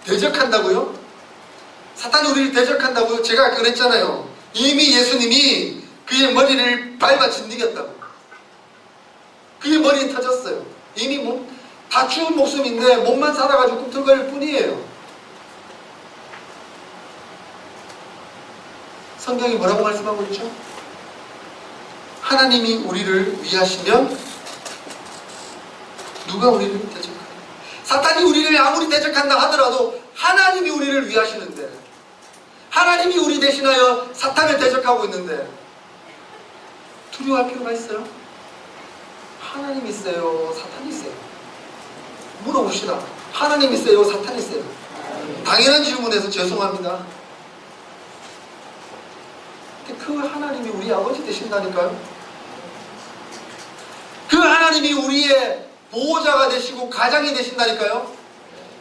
대적한다고요? 사탄이 우리를 대적한다고요? 제가 아까 그랬잖아요. 이미 예수님이 그의 머리를 밟아 진디겼다고. 그의 머리는 터졌어요. 이미 다 죽은 목숨인데 몸만 살아가지고 꿈틀거릴 뿐이에요. 성경이 뭐라고 말씀하고 있죠? 하나님이 우리를 위하시면 누가 우리를 대적하냐? 사탄이 우리를 아무리 대적한다 하더라도 하나님이 우리를 위하시는데, 하나님이 우리 대신하여 사탄을 대적하고 있는데 두려워할 필요가 있어요? 하나님 있어요? 사탄 있어요? 물어봅시다. 하나님 있어요? 사탄 있어요? 당연한 질문에서 죄송합니다. 근데 그 하나님이 우리 아버지 되신다니까요? 그 하나님이 우리의 보호자가 되시고 가장이 되신다니까요?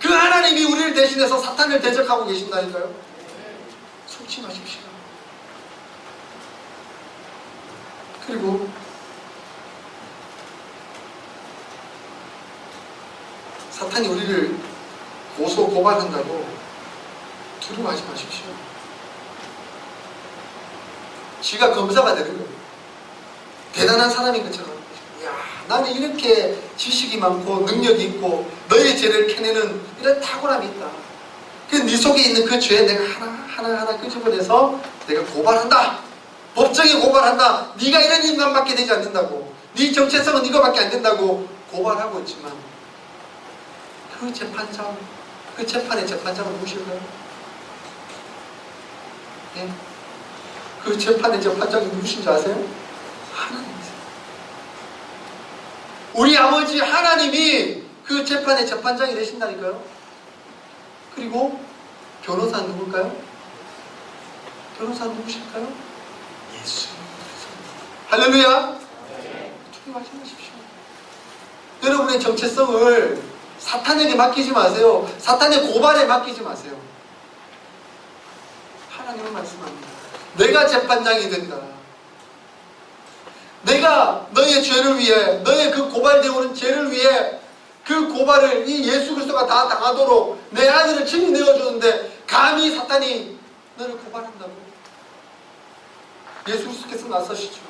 그 하나님이 우리를 대신해서 사탄을 대적하고 계신다니까요? 속지 마십시오. 그리고 사탄이 우리를 고소 고발한다고 두려워하지 마십시오. 지가 검사가 되는 거예요. 대단한 사람인 것처럼. 야, 나는 이렇게 지식이 많고 능력이 있고 너의 죄를 캐내는 이런 탁월함이 있다. 그 네 속에 있는 그 죄 내가 하나하나 끄집어내서 내가 고발한다. 법정에 고발한다. 네가 이런 인간밖에 되지 않는다고. 네 정체성은 이거밖에 안 된다고 고발하고 있지만 그 재판장, 그 재판의 재판장은 누구실까요? 네? 그 재판의 재판장이 누구신지 아세요? 하나님이세요. 우리 아버지 하나님이 그 재판의 재판장이 되신다니까요. 그리고 변호사는 누굴까요? 변호사는 누구실까요? 예수님이십니다. 할렐루야! 두려워하지 마십시오. 여러분의 정체성을 사탄에게 맡기지 마세요. 사탄의 고발에 맡기지 마세요. 하나님은 말씀합니다. 내가 재판장이 된다. 내가 너의 죄를 위해, 너의 그 고발되어 오는 죄를 위해 그 고발을 이 예수 그리스도가 다 당하도록 내 아들을 친히 내어주는데 감히 사탄이 너를 고발한다고? 예수 그리스도께서 나서시죠.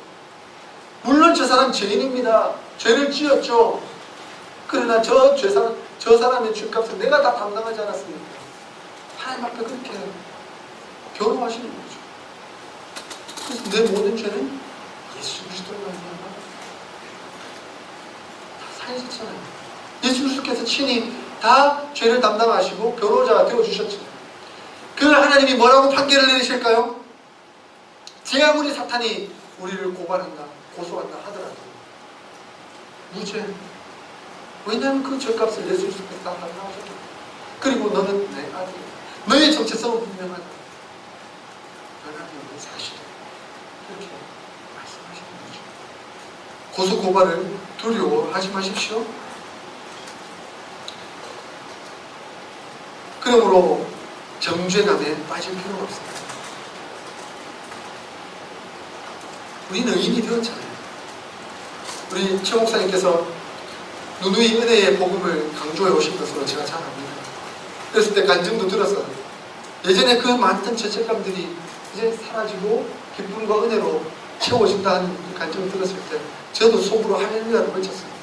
물론 저 사람 죄인입니다. 죄를 지었죠. 그러나 저 사람의 죄값은 내가 다 담당하지 않았습니까? 하나님 앞에 그렇게 변호하시는 거죠. 그래서 내 모든 죄는 예수 그리스도로 말미암아 다 사해졌잖아요. 예수 그리스도께서 친히 다 죄를 담당하시고 변호자가 되어주셨잖아요. 그 하나님이 뭐라고 판결을 내리실까요? 제 아무리 사탄이 우리를 고발한다, 고소한다 하더라도 무죄. 왜냐하면 그 죄값을 예수 그리스도께서 다 담당하셨거든요. 그리고 너는 내 아들, 너의 정체성은 분명하다. 하나님은 사실이다. 이렇게 말씀하시는 거죠. 고소 고발을 두려워하지 마십시오. 그러므로 정죄감에 빠질 필요가 없습니다. 우리는 의인이 되었잖아요. 우리 최 목사님께서 누누이 은혜의 복음을 강조해 오신 것으로 제가 잘 압니다. 그랬을 때 간증도 들었어요. 예전에 그 많던 죄책감들이 이제 사라지고 기쁨과 은혜로 채워진다는 간증을 들었을 때 저도 속으로 할렐루야를 외쳤습니다.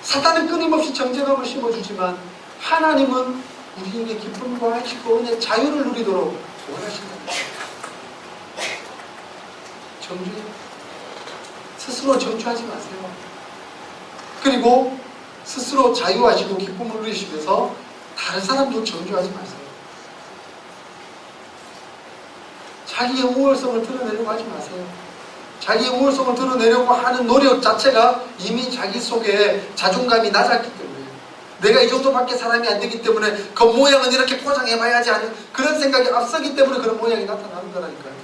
사탄은 끊임없이 정죄감을 심어주지만 하나님은 우리에게 기쁨과 안식과 은혜, 자유를 누리도록 원하신다. 정죄, 스스로 정죄하지 마세요. 그리고 스스로 자유하시고 기쁨을 누리시면서 다른 사람도 정죄하지 마세요. 자기의 우월성을 드러내려고 하지 마세요. 자기의 우월성을 드러내려고 하는 노력 자체가 이미 자기 속에 자존감이 낮았기 때문에, 내가 이 정도밖에 사람이 안 되기 때문에 겉모양은 이렇게 포장해봐야지 하는 그런 생각이 앞서기 때문에 그런 모양이 나타나는 거라니까요.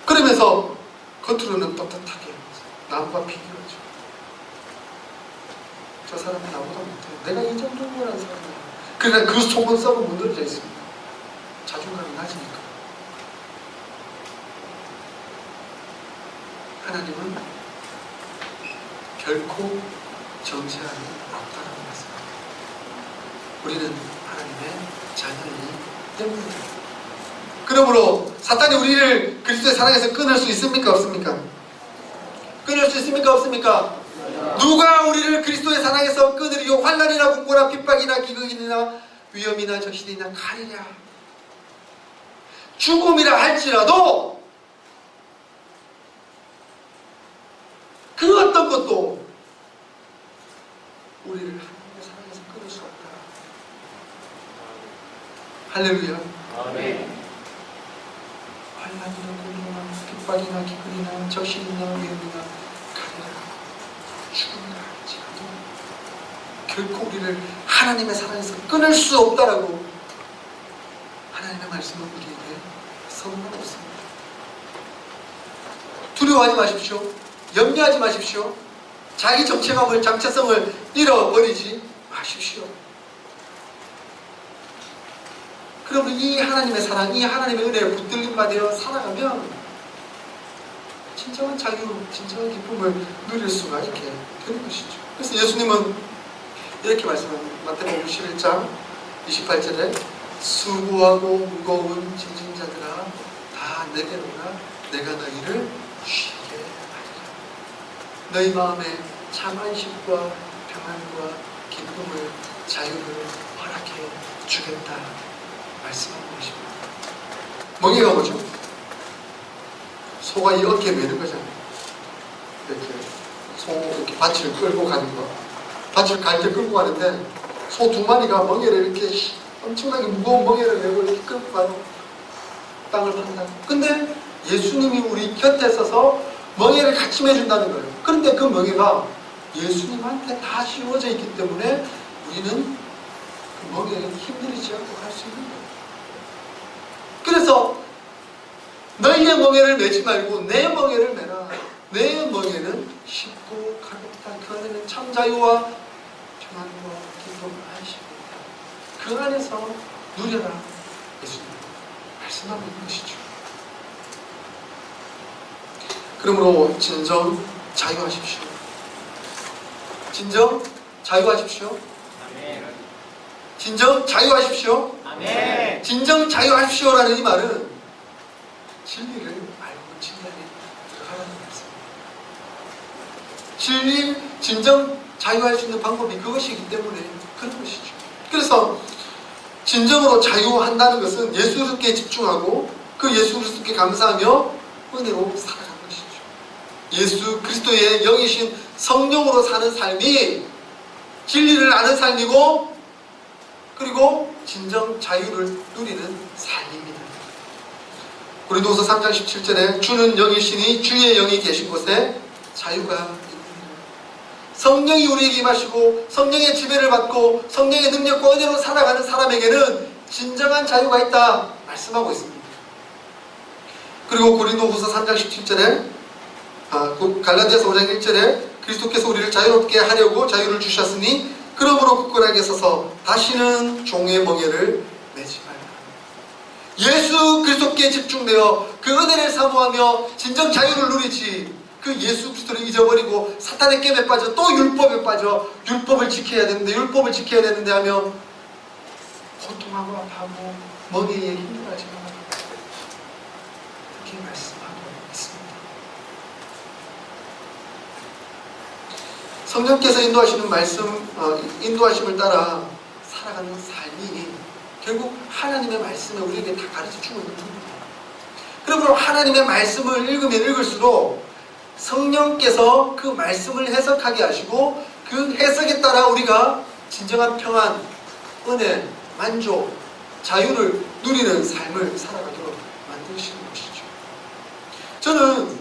그러면서 겉으로는 떳떳하게 남과 비교하죠. 저 사람은 나보다 못해요. 내가 이 정도라는 사람이야. 그러나 그 속은 썩은 문드러져 있습니다. 자존감이 낮으니까. 하나님은 결코 정죄함이 없다는 말씀입니다. 우리는 하나님의 자녀이기 때문입니다. 그러므로 사탄이 우리를 그리스도의 사랑에서 끊을 수 있습니까? 없습니까? 끊을 수 있습니까? 없습니까? 누가 우리를 그리스도의 사랑에서 끊으리요? 환난이나 공고나 핍박이나 기근이나 위험이나 적신이나 칼이냐 죽음이라 할지라도 그 어떤 것도 우리를 하나님의 사랑에서 끊을 수 없다. 할렐루야. 아멘. 환난이나 공고나 핍박이나 기근이나 적신이나 위험이나 칼이나 죽음이라 할지라도 결코 우리를 하나님의 사랑에서 끊을 수 없다라고 하나님의 말씀은 우리에게 선언하고 있습니다. 두려워하지 마십시오. 염려하지 마십시오. 자기 정체감을, 정체성을 잃어버리지 마십시오. 그러면 이 하나님의 사랑, 이 하나님의 은혜에 붙들림 받아 살아가면 진정한 자유, 진정한 기쁨을 누릴 수가 있게 되는 것이죠. 그래서 예수님은 이렇게 말씀합니다. 마태복음 11장 28절에 수고하고 무거운 짐진 자들아 다 내게로 오라. 내가 너희를 쉬게 하리라. 너희 마음에 참 안식과 평안과 기쁨을, 자유를 허락해 주겠다 말씀하는 것입니다. 멍에가 뭐죠? 소가 이 어깨에 매는 거잖아요. 이렇게 소 이렇게 밭을 끌고 가는 거. 밭을 갈 때 끌고 가는데 소 두 마리가 멍에를 이렇게 엄청나게 무거운 멍에를 메고 이렇게 끌고 가는 땅을 판다. 근데 예수님이 우리 곁에 서서 멍에를 같이 매준다는 거예요. 그런데 그 멍에가 예수님한테 다 씌워져 있기 때문에 우리는 그 멍에를 힘들이지 않고 갈 수 있는 거예요. 그래서 너희의 멍에를 매지 말고 내 멍에를 매라. 내 멍에는 쉽고 가볍다. 그 안에는 참 자유와 평안과 기쁨을 안식이 있다. 그 안에서 누려라. 예수님 말씀하고 있는 것이죠. 그러므로 진정 자유하십시오. 진정 자유하십시오. 아멘. 진정 자유하십시오. 아멘. 진정 자유하십시오라는 이 말은 진리를 알고 진리 안에 들어가라는 말씀입니다. 진리, 진정 자유할 수 있는 방법이 그것이기 때문에 그런 것이죠. 그래서 진정으로 자유한다는 것은 예수 그리스도께 집중하고 그 예수 그리스도께 감사하며 은혜로 살아가는 것이죠. 예수 그리스도의 영이신 성령으로 사는 삶이 진리를 아는 삶이고, 그리고 진정 자유를 누리는 삶입니다. 고린도후서 3장 17절에 주는 영이시니 주의 영이 계신 곳에 자유가 있느니라. 성령이 우리에게 임하시고 성령의 지배를 받고 성령의 능력과 은혜로 살아가는 사람에게는 진정한 자유가 있다 말씀하고 있습니다. 그리고 고린도후서 3장 17절에 갈라디아서 5장 1절에 그리스도께서 우리를 자유롭게 하려고 자유를 주셨으니 그러므로 굳건하게 서서 다시는 종의 멍에를 매지 말라. 예수 그리스도께 집중되어 그 은혜를 사모하며 진정 자유를 누리지, 그 예수 그리스도를 잊어버리고 사탄의 깹에 빠져 또 율법에 빠져 율법을 지켜야 되는데 하며 고통하고 아파하고 머리에 힘들어지고 그렇게 말씀하고 있습니다. 성령께서 인도하시는 인도하심을 따라 살아가는 삶이 결국 하나님의 말씀을 우리에게 다 가르쳐 주고 있는 겁니다. 그러므로 하나님의 말씀을 읽으면 읽을수록 성령께서 그 말씀을 해석하게 하시고 그 해석에 따라 우리가 진정한 평안, 은혜, 만족, 자유를 누리는 삶을 살아가도록 만드시는 것이죠. 저는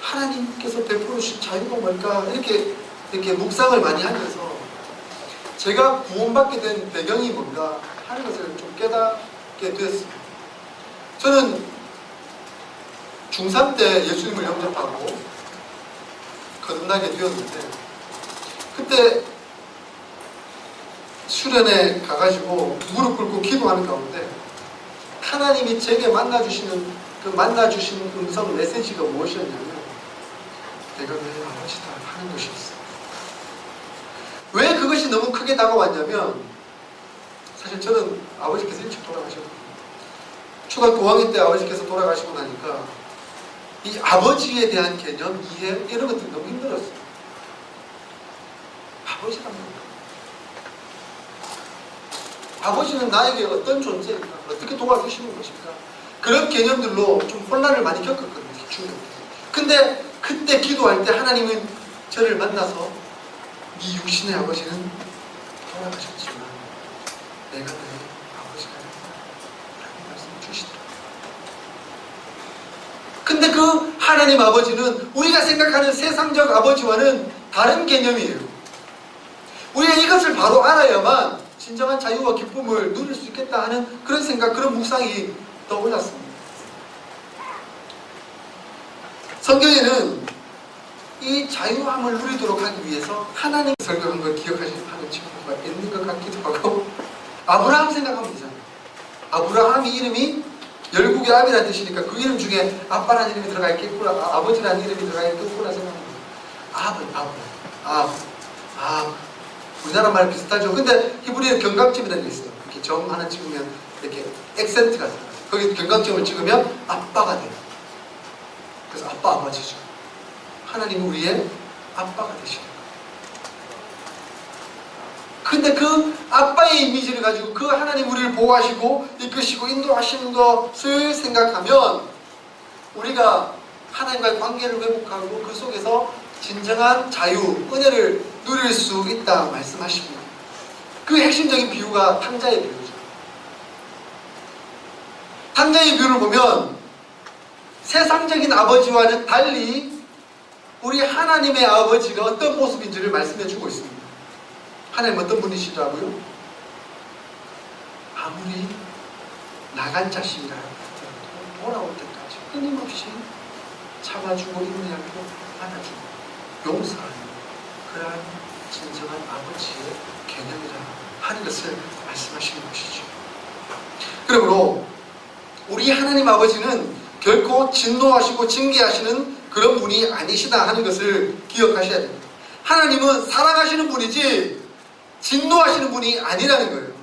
하나님께서 베풀어 주신 자유가 뭘까 이렇게 묵상을 많이 하면서 제가 구원받게 된 배경이 뭔가 하는 것을 좀 깨닫게 되었습니다. 저는 중3 때 예수님을 영접하고 거듭나게 되었는데 그때 수련회 가가지고 무릎 꿇고 기도하는 가운데 하나님이 제게 만나주신 음성 메시지가 무엇이었냐면 내가 왜 아버지다 하는 것이었어요. 왜 그것이 너무 크게 다가왔냐면 사실 저는 아버지께서 일찍 돌아가셨거든요. 초등학교 5학년 때 아버지께서 돌아가시고 나니까 이 아버지에 대한 개념, 이해 이런 것들이 너무 힘들었어요. 아버지란 뭘까? 아버지는 나에게 어떤 존재인가? 어떻게 도와주시는 것인가? 그런 개념들로 좀 혼란을 많이 겪었거든요. 중学때. 근데 그때 기도할 때 하나님은 저를 만나서 네 육신의 아버지는 돌아가셨지만 내가 너의 아버지가 된다 라는 말씀을 주시더라고요. 근데 그 하나님 아버지는 우리가 생각하는 세상적 아버지와는 다른 개념이에요. 우리가 이것을 바로 알아야만 진정한 자유와 기쁨을 누릴 수 있겠다 하는 그런 생각, 그런 묵상이 떠올랐습니다. 성경에는 이 자유함을 누리도록 하기 위해서 하나님 설교한 걸 기억하시는 친구가 있는 것 같기도 하고 아브라함 생각하면 되잖아요. 아브라함이 이름이 열국의 아비라는 뜻이니까 그 이름 중에 아빠라는 이름이 들어가 있겠구나, 아버지라는 이름이 들어가 있겠구나 생각합니다. 우리나라 말 비슷하죠. 근데 히브리어는 경각점이라는 게 있어요. 이렇게 점 하나 찍으면 이렇게 액센트가 들어가요. 거기 경각점을 찍으면 아빠가 돼요. 그래서 아빠, 아버지죠. 하나님은 우리의 아빠가 되시는 거예요. 근데 그 아빠의 이미지를 가지고 그 하나님 우리를 보호하시고 이끄시고 인도하시는 것을 생각하면 우리가 하나님과의 관계를 회복하고 그 속에서 진정한 자유, 은혜를 누릴 수 있다 말씀하십니다. 그 핵심적인 비유가 탕자의 비유죠. 탕자의 비유를 보면 세상적인 아버지와는 달리 우리 하나님의 아버지가 어떤 모습인지를 말씀해 주고 있습니다. 하나님 어떤 분이시라고요? 아무리 나간 자식이라 할지라도 돌아올 때까지 끊임없이 참아주고 인내하고 안아주고 용서하는 그러한 진정한 아버지의 개념이라 하는 것을 말씀하시는 것이죠. 그러므로 우리 하나님 아버지는 결코 진노하시고 징계하시는 그런 분이 아니시다 하는 것을 기억하셔야 됩니다. 하나님은 사랑하시는 분이지 진노하시는 분이 아니라는 거예요.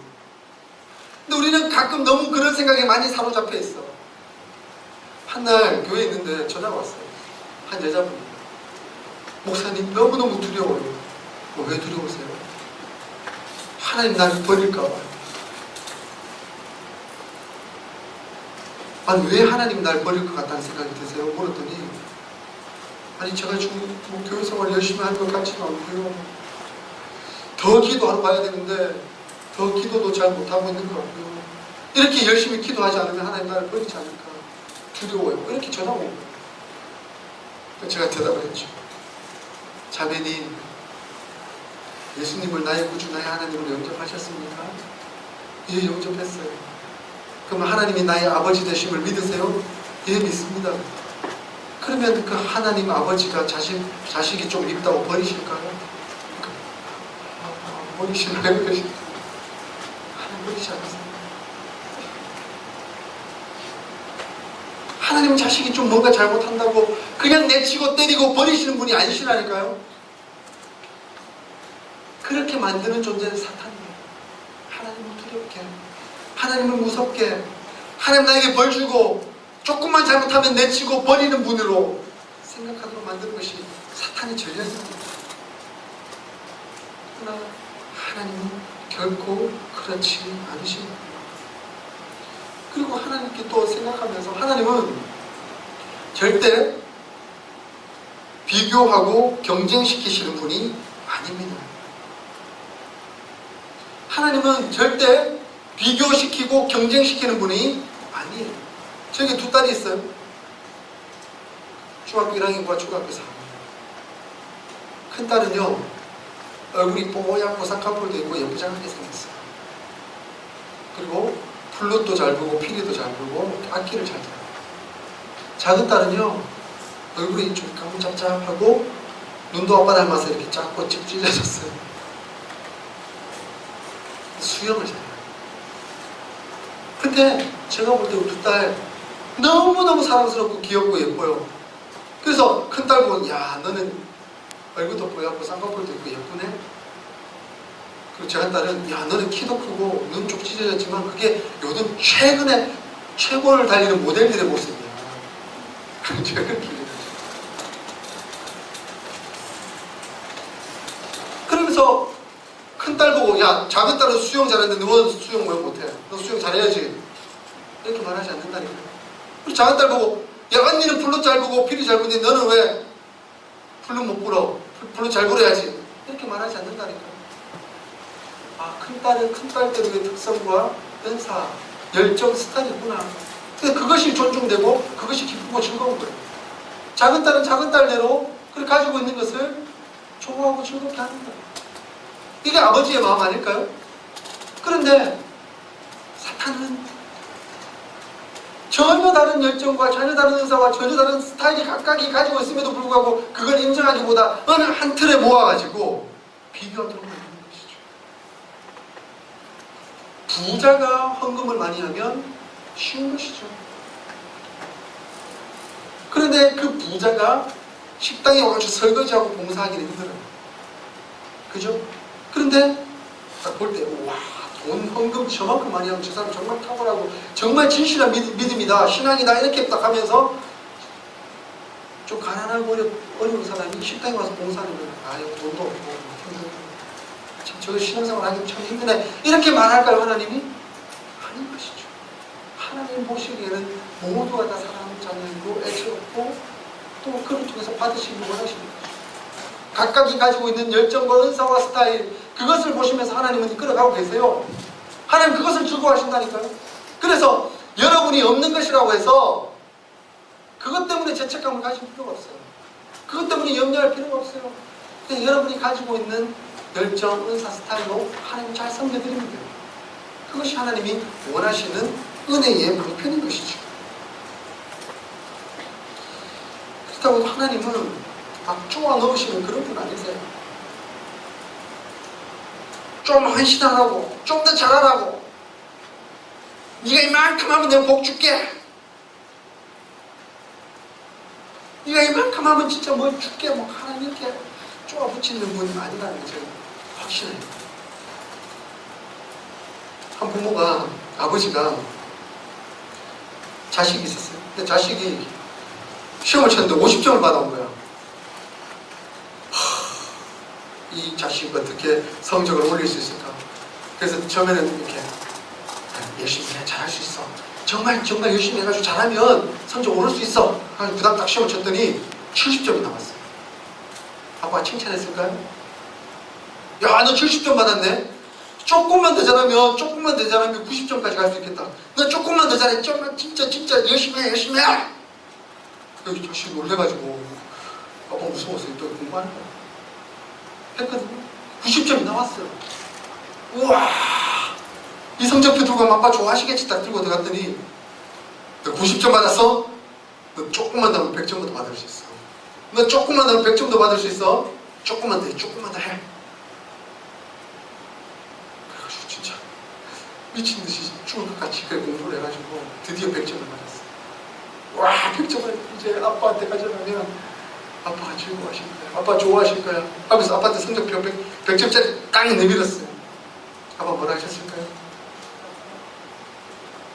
근데 우리는 가끔 너무 그런 생각에 많이 사로잡혀 있어. 한날 교회에 있는데 전화가 왔어요. 한 여자분이. 목사님 너무너무 두려워요. 왜 두려우세요? 하나님 날 버릴까봐. 아니 왜 하나님 날 버릴 것 같다는 생각이 드세요? 물었더니 아니 제가 지금 교회 생활 열심히 하는 것 같지는 않고요. 더 기도하러 가야 되는데 더 기도도 잘 못하고 있는 것 같고요. 이렇게 열심히 기도하지 않으면 하나님 나를 버리지 않을까 두려워요. 이렇게 전화가 온 거예요. 제가 대답을 했죠. 자매님, 예수님을 나의 구주 나의 하나님으로 영접하셨습니까? 예, 영접했어요. 그러면 하나님이 나의 아버지 되심을 믿으세요? 예, 믿습니다. 그러면 그 하나님 아버지가 자식이 좀 밉다고 버리실까요? 버리시나요? 하나님 버리지 않으세요. 하나님 자식이 좀 뭔가 잘못한다고 그냥 내치고 때리고 버리시는 분이 아니시라니까요. 그렇게 만드는 존재는 사탄이에요. 하나님을 두렵게, 하나님을 무섭게, 하나님 나에게 벌 주고 조금만 잘못하면 내치고 버리는 분으로 생각하도록 만드는 것이 사탄의 전략입니다. 그러나 하나님은 결코 그렇지 않으십니다. 그리고 하나님께 또 생각하면서 하나님은 절대 비교하고 경쟁시키시는 분이 아닙니다. 하나님은 절대 비교시키고 경쟁시키는 분이 아니에요. 저에게 두 딸이 있어요. 중학교 1학년과 초등학교 4학년. 큰 딸은요, 얼굴이 뽀얗고 쌍꺼풀도 있고 예쁘장하게 생겼어요. 그리고 플룻도 잘 불고 피리도 잘 불고 악기를 잘 들어요. 작은 딸은요, 얼굴이 좀 까무잡잡하고 눈도 아빠 닮아서 이렇게 작고 찢어졌어요. 수영을 잘해요. 근데 제가 볼 때 두 딸 너무너무 사랑스럽고 귀엽고 예뻐요. 그래서 큰 딸 보면, 야, 너는 얼굴도 뽀얗고 쌍꺼풀도 있고 예쁘네. 그리고 작은 딸은, 야, 너는 키도 크고 눈 쪽 찢어졌지만 그게 요즘 최근에 최고를 달리는 모델들의 모습이야. 제가 그렇게 얘기해요. 그러면서 큰 딸 보고, 야, 작은 딸은 수영 잘하는데 너는 수영 왜 못해? 너 수영 잘해야지. 이렇게 말하지 않는다니까요. 그리고 작은 딸 보고, 야, 언니는 플룻 잘 부고 피리 잘 부는데 너는 왜 플룻 못 불어? 플룻 잘 불어야지. 이렇게 말하지 않는다니까요. 아, 큰 딸은 큰 딸대로의 특성과 은사, 열정, 스타일이 있구나. 근데 그것이 존중되고 그것이 기쁘고 즐거운 거예요. 작은 딸은 작은 딸대로 그렇게 가지고 있는 것을 좋아하고 즐겁게 하는 거예요. 이게 아버지의 마음 아닐까요? 그런데 사탄은 전혀 다른 열정과 전혀 다른 은사와 전혀 다른 스타일이 각각이 가지고 있음에도 불구하고 그걸 인정하기보다 어느 한 틀에 모아가지고 비교하도록 만드는 것이죠. 부자가 헌금을 많이 하면 쉬운 것이죠. 그런데 그 부자가 식당에 와서 설거지하고 봉사하기는 힘들어요. 그죠? 그런데 딱 볼 때, 와, 돈 헌금 저만큼 많이 하면 저 사람 정말 탁월하고 정말 진실한 믿음이다, 신앙이다, 이렇게 딱 하면서 좀 가난하고 어려운 사람이 식당에 와서 봉사하는 거예요. 아, 여기 돈도 없고 참 저 신앙생활 하기 참 힘드네, 이렇게 말할까요? 하나님이? 아닌 것이죠. 하나님 보시기에는 모두가 다 사랑하는 자녀이고 애처롭고 또 그를 통해서 받으시기 원하시는 거죠. 각각이 가지고 있는 열정과 은사와 스타일, 그것을 보시면서 하나님은 이끌어가고 계세요. 하나님 그것을 즐거워하신다니까요. 그래서 여러분이 없는 것이라고 해서 그것 때문에 죄책감을 가질 필요가 없어요. 그것 때문에 염려할 필요가 없어요. 그냥 여러분이 가지고 있는 열정, 은사, 스타일로 하나님 잘 섬겨드리면 돼요. 그것이 하나님이 원하시는 은혜의 방편인 것이죠. 그렇다고 하나님은 막 쪼아 넣으시는 그런 분 아니세요. 좀 헌신하라고, 좀 더 잘하라고, 네가 이만큼 하면 내가 복 줄게, 네가 이만큼 하면 진짜 뭐 줄게, 뭐 하나님 이렇게 쪼아 붙이는 분이 아니라는 게 제가 확신해요. 한 부모가, 아버지가 자식이 있었어요. 근데 자식이 시험을 쳤는데 50점을 받아온 거야. 이 자식이 어떻게 성적을 올릴 수 있을까? 그래서 처음에는 이렇게 열심히 해, 잘할 수 있어, 정말 열심히 해가지고 잘하면 성적 오를 수 있어, 그 다음 딱 시험을 쳤더니 70점이 나왔어요. 아빠가 칭찬했을까요? 야, 너 70점 받았네. 조금만 더 잘하면 90점까지 갈 수 있겠다. 너 조금만 더 잘해, 진짜 열심히 해. 여기 자식이 놀래가지고 아빠 무서웠어요. 또 공부하는 거야. 했거든요. 90점이 나왔어요. 우와, 이 성적표 들고 가면 아빠 좋아하시겠지. 딱 들고 들어갔더니, 너 90점 받았어? 너 조금만 더 하면 100점 더 받을 수 있어. 너 조금만 더 하면 100점 더 받을 수 있어. 조금만 더 해. 그래가지고 진짜 미친듯이 죽을 것 같이 공부를 해가지고 드디어 100점을 받았어. 와, 100점을 이제 아빠한테 가져가면 아빠가 즐거워하실 거야. 아빠 좋아하실 거야. 하면서 아빠한테 성적표 100점짜리 깡 내밀었어요. 아빠 뭐라 하셨을까요?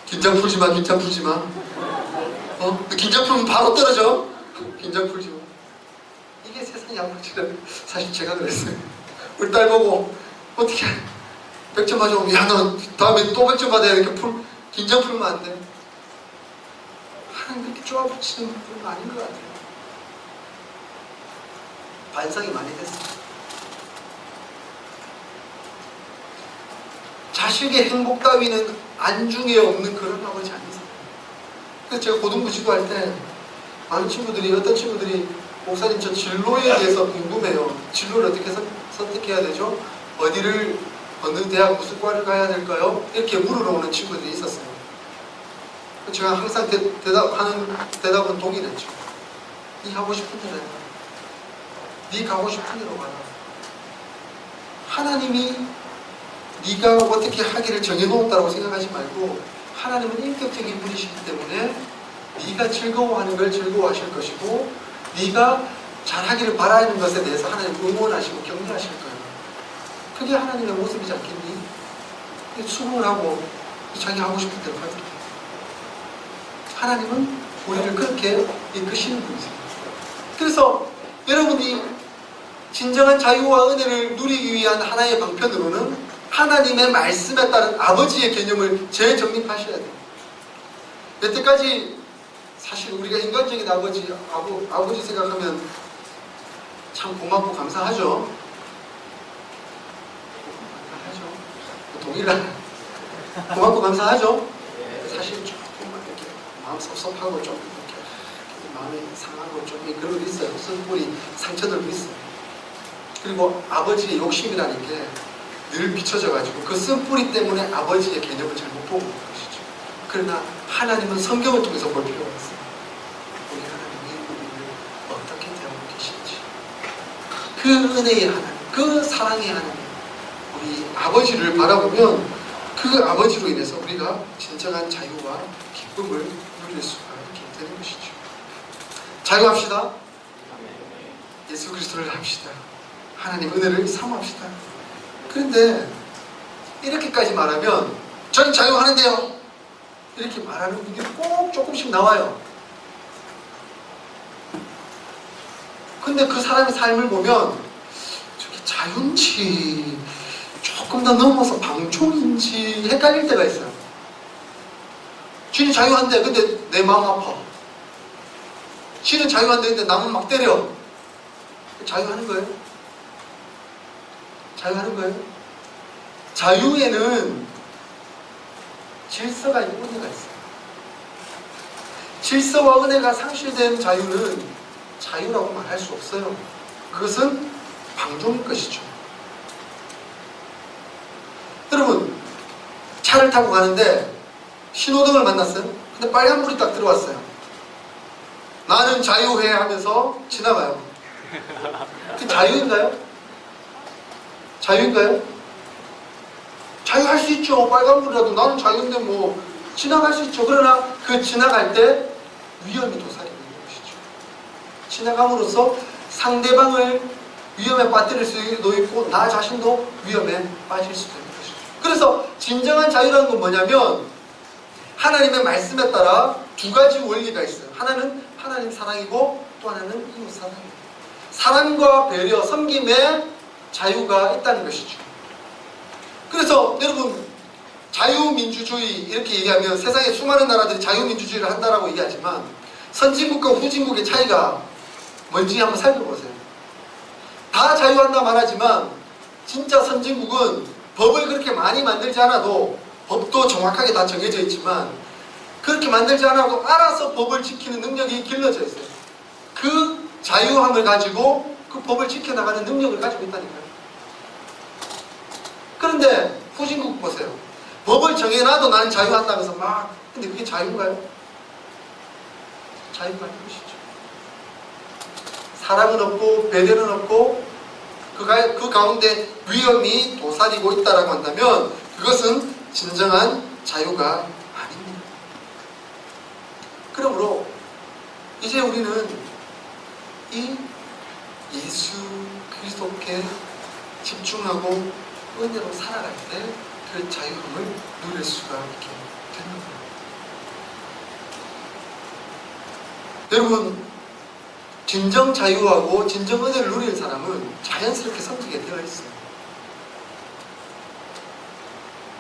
긴장 풀지 마, 긴장 풀지 마. 긴장 풀면 바로 떨어져. 긴장 풀지 마. 이게 세상의 아버지를 사실 제가 그랬어요. 우리 딸 보고 어떻게 100점 맞으면 야, 너 다음에 또 100점 받아야 이렇게 긴장 풀면 안 돼. 하나님 그렇게 쪼아붙이는 분은 아닌 것 같아요. 반성이 많이 됐어요. 자식의 행복 따위는 안중에 없는 그런 아버지 아니세요? 그래서 제가 고등부 지도할 때 많은 친구들이, 어떤 친구들이 목사님 저 진로에 대해서 궁금해요. 진로를 어떻게 선택해야 되죠? 어느 대학 무슨 과를 가야 될까요? 이렇게 물으러 오는 친구들이 있었어요. 제가 항상 대답은 동일했죠. 네 하고 싶은 대로 해라. 네 가고 싶은 대로 가라. 하나님이 네가 어떻게 하기를 정해놓았다고 생각하지 말고 하나님은 인격적인 분이시기 때문에 네가 즐거워하는 걸 즐거워하실 것이고 네가 잘하기를 바라는 것에 대해서 하나님 응원하시고 격려하실 거예요. 그게 하나님의 모습이지 않겠니? 수긍을 하고 자기 하고 싶은 대로 하게. 하나님은 우리를 그렇게 이끄시는 분이세요. 그래서 여러분이 진정한 자유와 은혜를 누리기 위한 하나의 방편으로는 하나님의 말씀에 따른 아버지의 개념을 재정립하셔야 돼요. 여태까지 사실 우리가 인간적인 아버지 생각하면 참 고맙고 감사하죠. 동일한 고맙고 감사하죠. 사실 조금만 이렇게 마음 섭섭하고 좀 이렇게 마음이 상하고 좀 그런 게 있어요. 선물이 상처들도 있어요. 그리고 아버지의 욕심이라는 게 늘 비춰져가지고 그 쓴뿌리 때문에 아버지의 개념을 잘못 보고 있는 것이죠. 그러나 하나님은 성경을 통해서 볼 필요가 있어요. 우리 하나님이 우리를 어떻게 대하고 계신지, 그 은혜의 하나님, 그 사랑의 하나님, 우리 아버지를 바라보면 그 아버지로 인해서 우리가 진정한 자유와 기쁨을 누릴 수가 있게 되는 것이죠. 자유합시다. 예수 그리스도를 합시다. 하나님 은혜를 사모합시다. 그런데 이렇게까지 말하면 저는 자유하는데요, 이렇게 말하는 분들이 꼭 조금씩 나와요. 근데 그 사람의 삶을 보면 저게 자유인지 조금 더 넘어서 방종인지 헷갈릴 때가 있어요. 지는 자유한데 근데 내 마음 아파. 지는 자유한데 근데 남은 막 때려. 자유하는 거예요? 자유하는 거예요? 자유에는 질서가 있고 은혜가 있어요. 질서와 은혜가 상실된 자유는 자유라고 말할 수 없어요. 그것은 방종일 것이죠. 여러분, 차를 타고 가는데 신호등을 만났어요. 근데 빨간불이 딱 들어왔어요. 나는 자유해 하면서 지나가요. 그 자유인가요? 자유인가요? 자유할 수 있죠. 빨간불이라도 나는 자유인데 뭐 지나갈 수 있죠. 그러나 그 지나갈 때 위험이 도사리고 있는 것이죠. 지나감으로써 상대방을 위험에 빠뜨릴 수도 있고 나 자신도 위험에 빠질 수도 있는 것이죠. 그래서 진정한 자유라는 건 뭐냐면 하나님의 말씀에 따라 두 가지 원리가 있어요. 하나는 하나님 사랑이고 또 하나는 이웃 사랑이에요. 사랑과 배려, 섬김에 자유가 있다는 것이죠. 그래서 여러분, 자유민주주의 이렇게 얘기하면 세상에 수많은 나라들이 자유민주주의를 한다라고 얘기하지만 선진국과 후진국의 차이가 뭔지 한번 살펴보세요. 다 자유한다 말하지만 진짜 선진국은 법을 그렇게 많이 만들지 않아도, 법도 정확하게 다 정해져 있지만 그렇게 만들지 않아도 알아서 법을 지키는 능력이 길러져 있어요. 그 자유함을 가지고 그 법을 지켜나가는 능력을 가지고 있다니까요. 그런데 후진국 보세요. 법을 정해놔도 나는 자유한다면서 막, 근데 그게 자유인가요? 자유가 아닌 것이죠. 사랑은 없고 배려는 없고 그 가운데 위험이 도사리고 있다라고 한다면 그것은 진정한 자유가 아닙니다. 그러므로 이제 우리는 이 예수 그리스도께 집중하고 은혜로 살아갈 때 그 자유함을 누릴 수가 있게 되는 거예요. 여러분, 진정 자유하고 진정 은혜를 누리는 사람은 자연스럽게 섬기게 되어 있어요.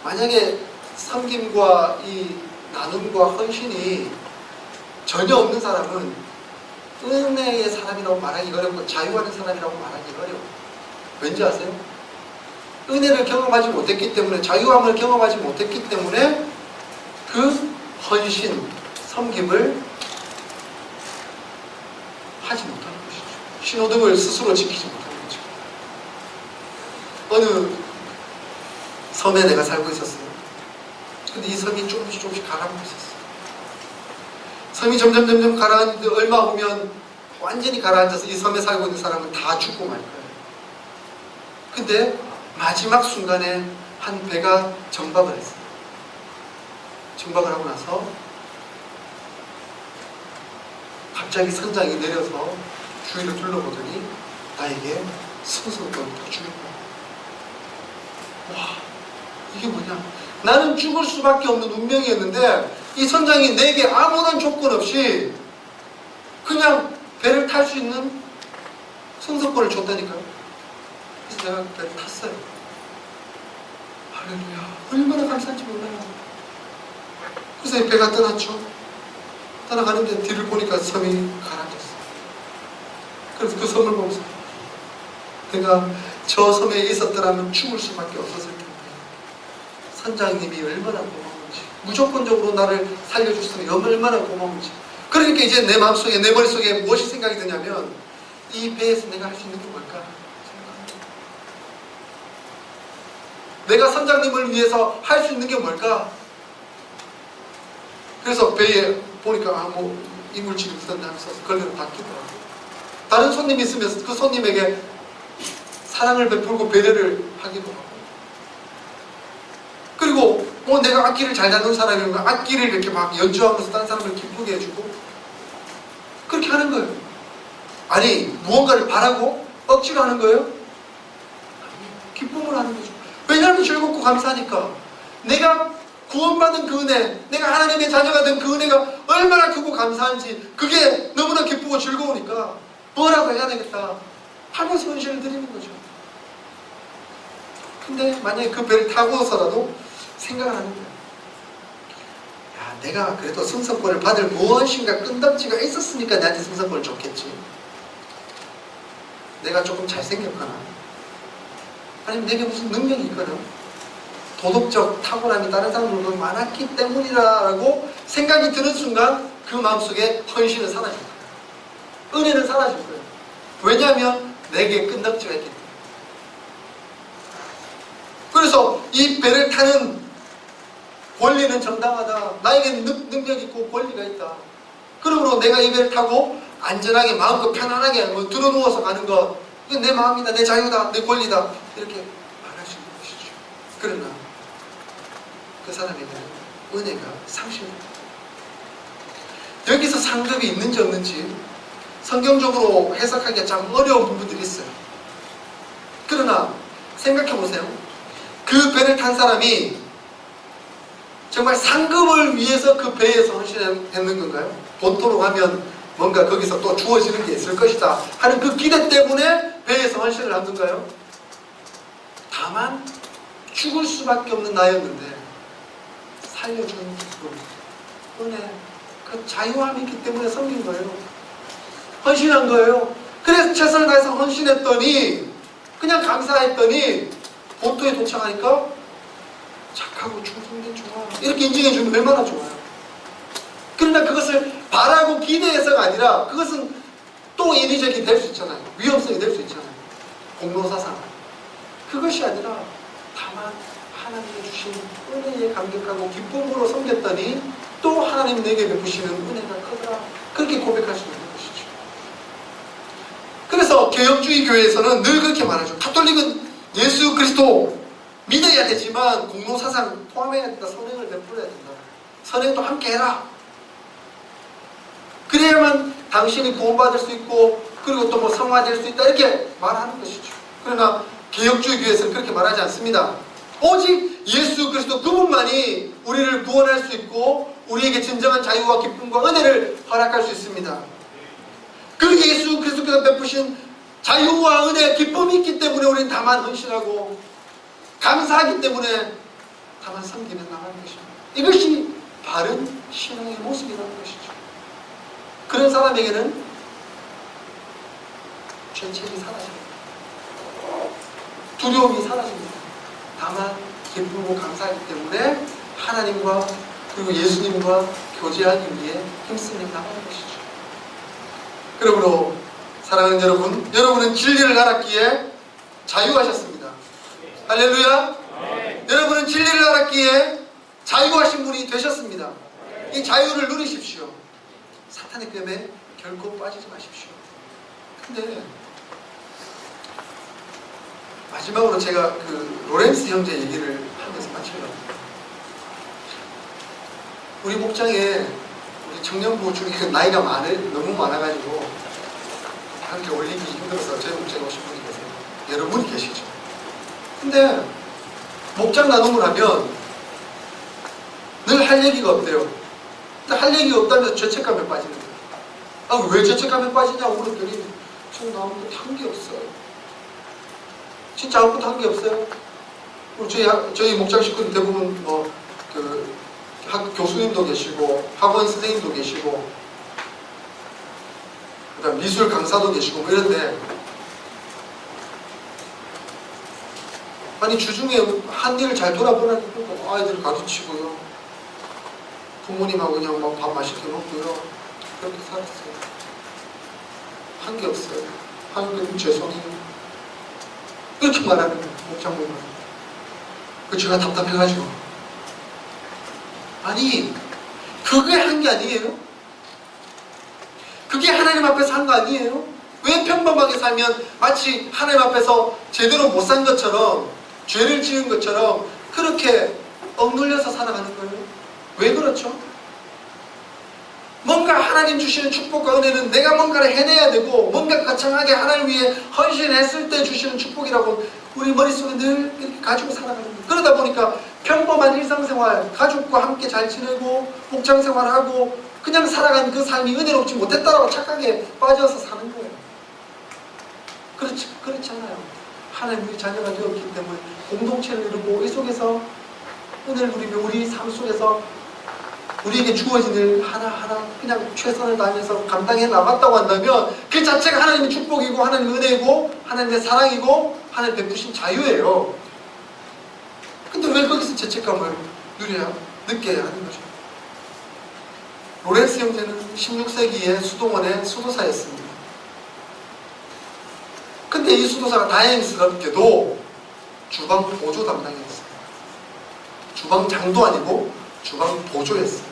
만약에 섬김과 이 나눔과 헌신이 전혀 없는 사람은 은혜의 사람이라고 말하기 어렵고 자유하는 사람이라고 말하기 어려워요. 왠지 아세요? 은혜를 경험하지 못했기 때문에, 자유함을 경험하지 못했기 때문에 그 헌신, 섬김을 하지 못하는 것이죠. 신호등을 스스로 지키지 못하는 거죠. 어느 섬에 내가 살고 있었어요. 근데 이 섬이 조금씩 가라앉고 있었어요. 섬이 점점 가라앉는데 얼마 후면 완전히 가라앉아서 이 섬에 살고 있는 사람은 다 죽고 말 거예요. 근데 마지막 순간에 한 배가 정박을 했어요. 정박을 하고 나서 갑자기 선장이 내려서 주위를 둘러보더니 나에게 승선권을 주는 거야. 와, 이게 뭐냐? 나는 죽을 수밖에 없는 운명이었는데 이 선장이 내게 아무런 조건 없이 그냥 배를 탈 수 있는 승선권을 줬다니까요. 그래서 내가 배를 탔어요. 할렐루야, 얼마나 감사한지 몰라요. 그래서 이 배가 떠났죠. 따라가는데 뒤를 보니까 섬이 가라앉았어요. 그래서 그 섬을 보면서 내가 저 섬에 있었더라면 죽을 수밖에 없었을 텐데 선장님이 얼마나 고마운지, 무조건적으로 나를 살려줬으니 얼마나 고마운지. 그러니까 이제 내 마음속에, 내 머릿속에 무엇이 생각이 드냐면 이 배에서 내가 할 수 있는 게 뭘까 생각합니다. 내가 선장님을 위해서 할 수 있는 게 뭘까? 그래서 배에 보니까 이물질이 있었나 하면서 걸레로 닦이더라고요. 다른 손님이 있으면 그 손님에게 사랑을 베풀고 배려를 하기도 하고, 그리고 내가 악기를 잘 다루는 사람이면 악기를 이렇게 막 연주하면서 다른 사람을 기쁘게 해주고 그렇게 하는 거예요. 아니, 무언가를 바라고 억지로 하는 거예요? 기쁨을 하는 거죠. 왜냐하면 즐겁고 감사하니까. 내가 구원받은 그 은혜, 내가 하나님의 자녀가 된 그 은혜가 얼마나 크고 감사한지, 그게 너무나 기쁘고 즐거우니까 뭐라고 해야 되겠다 하면서 헌신을 드리는 거죠. 근데 만약에 그 배를 타고서라도 생각을 하는 거예요. 야, 내가 그래도 승선권을 받을 무엇인가 끈덕지가 있었으니까 나한테 승선권을 줬겠지. 내가 조금 잘생겼거나 아니면 내게 무슨 능력이 있거나 도덕적 탁월함이 다른 사람들보다 많았기 때문이라고 생각이 드는 순간 그 마음속에 헌신은 사라질 거예요. 은혜는 사라질 거예요. 왜냐하면 내게 끈덕지가 있기 때문에. 그래서 이 배를 타는 권리는 정당하다. 나에게는 능력 있고 권리가 있다. 그러므로 내가 이 배를 타고 안전하게 마음껏 편안하게 들어누워서 가는 것, 이건 내 마음이다, 내 자유다, 내 권리다, 이렇게 말할 수 있는 것이죠. 그러나 그 사람에게는 은혜가 상실됩니다. 여기서 상급이 있는지 없는지 성경적으로 해석하기가 참 어려운 부분들이 있어요. 그러나 생각해 보세요. 그 배를 탄 사람이 정말 상급을 위해서 그 배에서 헌신했는 건가요? 본토로 가면 뭔가 거기서 또 주어지는 게 있을 것이다 하는 그 기대 때문에 배에서 헌신을 한 건가요? 다만 죽을 수밖에 없는 나였는데 살려주는 기쁨, 은혜, 그 자유함이 있기 때문에 섬긴 거예요. 헌신한 거예요. 그래서 최선을 다해서 헌신했더니, 그냥 감사했더니 본토에 도착하니까 착하고 충성된 좋아, 이렇게 인정해주면 얼마나 좋아요. 그러나 그것을 바라고 기대해서가 아니라 그것은 또 인위적이 될 수 있잖아요. 위험성이 될 수 있잖아요. 공로사상. 그것이 아니라 다만 하나님이 주신 은혜에 감격하고 기쁨으로 섬겼더니 또 하나님 내게 베푸시는 은혜가 크더라. 그렇게 고백할 수 있는 것이죠. 그래서 개혁주의 교회에서는 늘 그렇게 말하죠. 가톨릭은 예수 그리스도 믿어야 되지만 공로사상 포함해야 된다. 선행을 베풀어야 된다. 선행도 함께 해라. 그래야만 당신이 구원받을 수 있고 그리고 또 뭐 성화될 수 있다 이렇게 말하는 것이죠. 그러나 개혁주의 교회에서는 그렇게 말하지 않습니다. 오직 예수 그리스도 그분만이 우리를 구원할 수 있고 우리에게 진정한 자유와 기쁨과 은혜를 허락할 수 있습니다. 그 예수 그리스도께서 베푸신 자유와 은혜, 기쁨이 있기 때문에 우리는 다만 헌신하고 감사하기 때문에 다만 섬기며 나가는 것입니다. 이것이 바른 신앙의 모습이라는 것이죠. 그런 사람에게는 죄책이 사라집니다. 두려움이 사라집니다. 다만 기쁘고 감사하기 때문에 하나님과 그리고 예수님과 교제하기 위해 힘쓰며 나가는 것이죠. 그러므로 사랑하는 여러분, 여러분은 진리를 알았기에 자유하셨습니다. 할렐루야! 네. 여러분은 진리를 알았기에 자유하신 분이 되셨습니다. 이 자유를 누리십시오. 사탄의 꿰매 결코 빠지지 마십시오. 근데 마지막으로 제가 그 로렌스 형제 얘기를 하면서 마치려고 합니다. 우리 목장에 우리 청년부 중에 나이가 너무 많아가지고 함께 올리기 힘들어서 저희 목장에 오신 분이 계세요. 여러분이 계시죠. 근데 목장 나눔을 하면 늘 할 얘기가 없대요. 근데 할 얘기가 없다면서 죄책감에 빠지는 거예요. 아, 왜 죄책감에 빠지냐고 그랬더니 저 나오는데 한 게 없어요. 진짜 아무것도 한 게 없어요. 저희 목장 식구는 대부분 교수님도 계시고 학원 선생님도 계시고 그다음 미술 강사도 계시고 뭐 이런데 아니 주중에 한 일을 잘 돌아보라니까 아이들을 가르치고요. 부모님하고 그냥 막 밥 맛있게 먹고요. 그렇게 살았어요. 한 게 없어요. 하나님 죄송해요. 이렇게 말하는 거예요. 목장 보면. 그 제가 답답해가지고. 아니 그게 한 게 아니에요? 그게 하나님 앞에서 한 거 아니에요? 왜 평범하게 살면 마치 하나님 앞에서 제대로 못 산 것처럼 죄를 지은 것처럼 그렇게 억눌려서 살아가는 거예요? 왜 그렇죠? 뭔가 하나님 주시는 축복과 은혜는 내가 뭔가를 해내야 되고 뭔가 거창하게 하나님 위해 헌신했을 때 주시는 축복이라고 우리 머릿속에 늘 이렇게 가지고 살아가는 거예요. 그러다 보니까 평범한 일상생활, 가족과 함께 잘 지내고 목장생활하고 그냥 살아가는 그 삶이 은혜롭지 못했다라고 착각에 빠져서 사는 거예요. 그렇잖아요. 하나님 우리 자녀가 되었기 때문에 공동체를 이루고 이 속에서 은혜를 누리며 우리 삶 속에서 우리에게 주어진 일 하나하나 그냥 최선을 다하면서 감당해 나갔다고 한다면 그 자체가 하나님의 축복이고 하나님의 은혜이고 하나님의 사랑이고 하나님 베푸신 자유예요. 근데 왜 거기서 죄책감을 느껴야 하는 거죠? 로렌스 형제는 16세기의 수동원의 수도사였습니다. 근데 이 수도사가 다행스럽게도 주방 보조 담당이었어요. 주방장도 아니고 주방 보조였어요.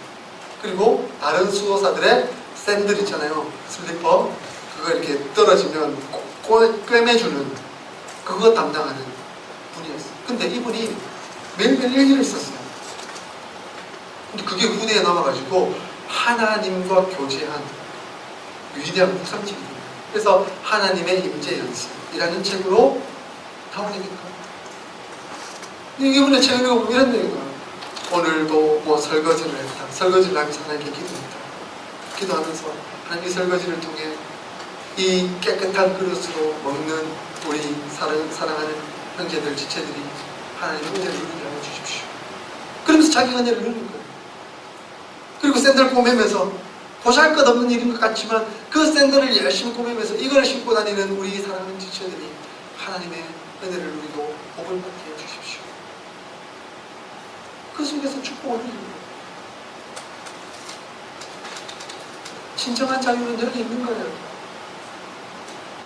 그리고 다른 수도사들의 샌들 있잖아요. 슬리퍼. 그거 이렇게 떨어지면 꿰매주는 그거 담당하는 분이었어요. 근데 이분이 매일매일 일기를 썼어요. 근데 그게 후대에 남아가지고 하나님과 교제한 위대한 묵상책입니다. 그래서 하나님의 임재 연습이라는 책으로 나오니까 이분의 책을 읽어보면 이런 내용이에요. 오늘도 뭐 설거지를 했다. 설거지를 하면서 하나님께 기도했다. 기도하면서 하나님 이 설거지를 통해 이 깨끗한 그릇으로 먹는 우리 사랑하는 형제들, 지체들이 하나님의 은혜를 누리게 하여 주십시오. 그러면서 자기 은혜를 누리는 거예요. 그리고 샌들을 꼬매면서 보잘것없는 일인 것 같지만 그 샌들을 열심히 꼬매면서 이걸 신고 다니는 우리 사랑하는 지체들이 하나님의 은혜를 누리고 복을 받게 해주십시오. 그 속에서 축복을 누리는 거예요. 진정한 자유는 여기 있는 거예요.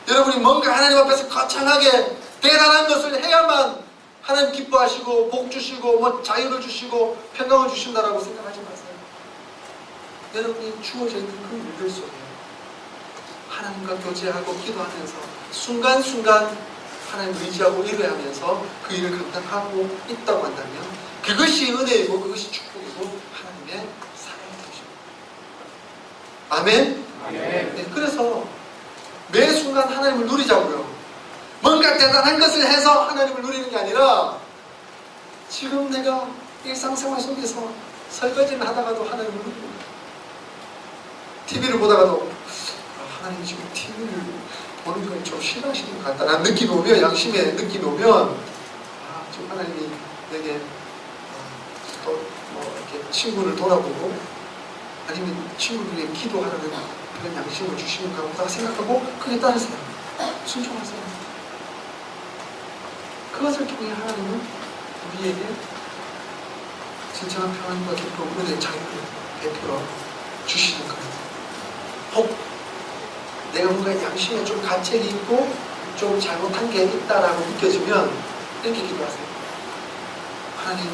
여러분이 뭔가 하나님 앞에서 거창하게 대단한 것을 해야만 하나님 기뻐하시고 복 주시고 뭐 자유를 주시고 평강을 주신다라고 생각하지 마세요. 여러분이 주어져 있는 그 일들 속에 하나님과 교제하고 기도하면서 순간순간 하나님 의지하고 의뢰하면서 그 일을 감당하고 있다고 한다면 그것이 은혜이고 그것이 축복이고 하나님의 사랑이 되십니다. 아멘. 네, 그래서 매 순간 하나님을 누리자고요. 뭔가 대단한 것을 해서 하나님을 누리는 게 아니라 지금 내가 일상생활 속에서 설거지를 하다가도 하나님을 누리는 거예요. TV를 보다가도 하나님 지금 TV를 보는 걸 좀 싫어하시는 것 같다라는 느낌이 오면, 양심의 느낌이 오면 지금 하나님이 내게 또 뭐 이렇게 친구를 돌아보고 아니면 친구를 위해 기도하라는 그런 양심을 주시는가 보다 생각하고 그게 따르세요. 순종하세요. 그것을 통해 하나님은 우리에게 진정한 평안과 기쁨, 은혜의 자유를 베풀어 주시는 거예요. 혹 내가 뭔가 양심에 좀 가책이 있고 좀 잘못한 게 있다라고 느껴지면 이렇게 기도하세요. 하나님,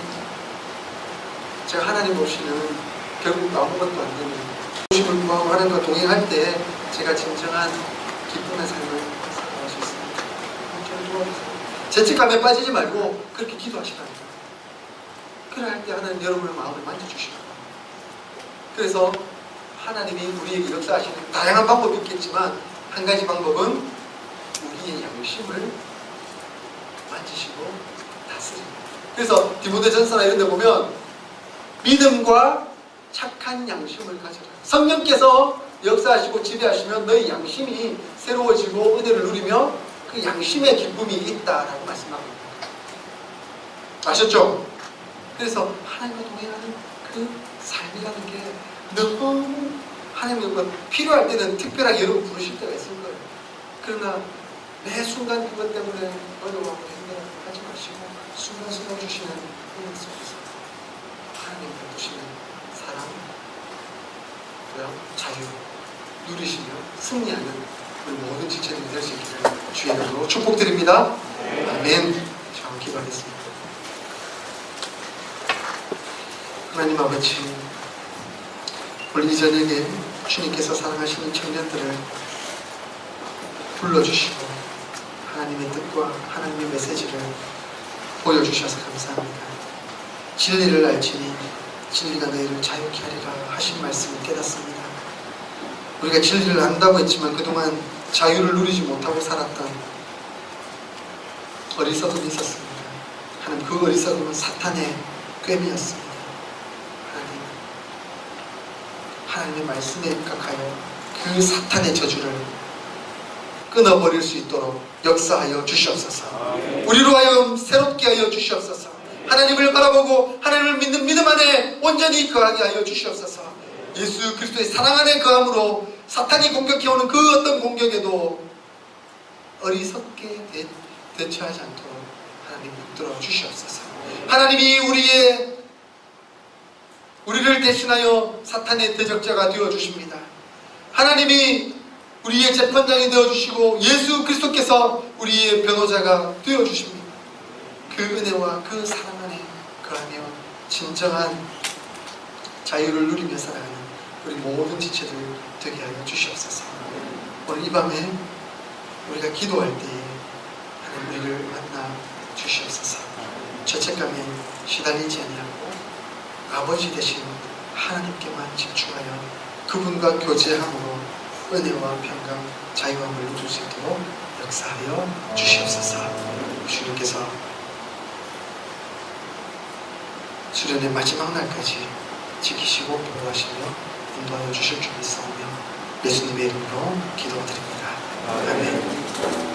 제가 하나님 없이는 결국 아무것도 안 되는 도심을 구하고 하나님과 동행할 때 제가 진정한 기쁨의 삶을 살아갈 수 있습니다. 저를 도와주세요. 죄책감에 빠지지 말고 그렇게 기도하시라고요. 그럴 때 하나님 여러분의 마음을 만져주시라고요. 그래서 하나님이 우리에게 역사하시는 다양한 방법이 있겠지만 한 가지 방법은 우리의 양심을 만지시고 다스립니다. 그래서 디모데전서나 이런 데 보면 믿음과 착한 양심을 가져라. 성령께서 역사하시고 지배하시면 너희 양심이 새로워지고 은혜를 누리며 그 양심의 기쁨이 있다라고 말씀합니다. 아셨죠? 그래서 하나님과 동행하는 그 삶이라는 게 너무 하나님과 필요할 때는 특별하게 여러분 부르실 때가 있을 거예요. 그러나 매 순간 그것 때문에 어려워하고 힘들어하지 마시고 순간순간 주시는 은혜 속에서 하나님 주시는 사랑, 자유 누리시며 승리하는 우리 모든 지체들이 될 수 있기를 주의 이름으로 축복드립니다. 아멘. 자, 기도하겠습니다. 하나님 아버지, 오늘 이 저녁에 주님께서 사랑하시는 청년들을 불러주시고 하나님의 뜻과 하나님의 메시지를 보여주셔서 감사합니다. 진리를 알지니 진리가 너희를 자유케 하리라 하신 말씀을 깨닫습니다. 우리가 진리를 안다고 했지만 그동안 자유를 누리지 못하고 살았던 어리석음이 있었습니다. 하나님, 그 어리석음은 사탄의 꾀이었습니다. 하나님의 말씀에 입각하여 그 사탄의 저주를 끊어버릴 수 있도록 역사하여 주시옵소서. 우리로 하여금 새롭게 하여 주시옵소서. 하나님을 바라보고 하나님을 믿는 믿음 안에 온전히 거하게 하여 주시옵소서. 예수 그리스도의 사랑 안에 거함으로 사탄이 공격해오는 그 어떤 공격에도 어리석게 대처하지 않도록 하나님 붙들어 주시옵소서. 하나님이 우리를 대신하여 사탄의 대적자가 되어주십니다. 하나님이 우리의 재판장이 되어주시고 예수 그리스도께서 우리의 변호자가 되어주십니다. 그 은혜와 그 사랑 안에 거하며 진정한 자유를 누리며 살아가는 우리 모든 지체들 되게 하여 주시옵소서. 오늘 이 밤에 우리가 기도할 때에 하나님 우리를 만나 주시옵소서. 죄책감에 시달리지 아니하고 아버지 되신 하나님께만 집중하여 그분과 교제함으로 은혜와 평강, 자유함을 누릴 수 있도록 역사하여 주시옵소서. 주님께서 수련의 마지막 날까지 지키시고 보호하시며 인도하여 주실 줄 믿사오며 예수님의 이름으로 기도드립니다. 아멘.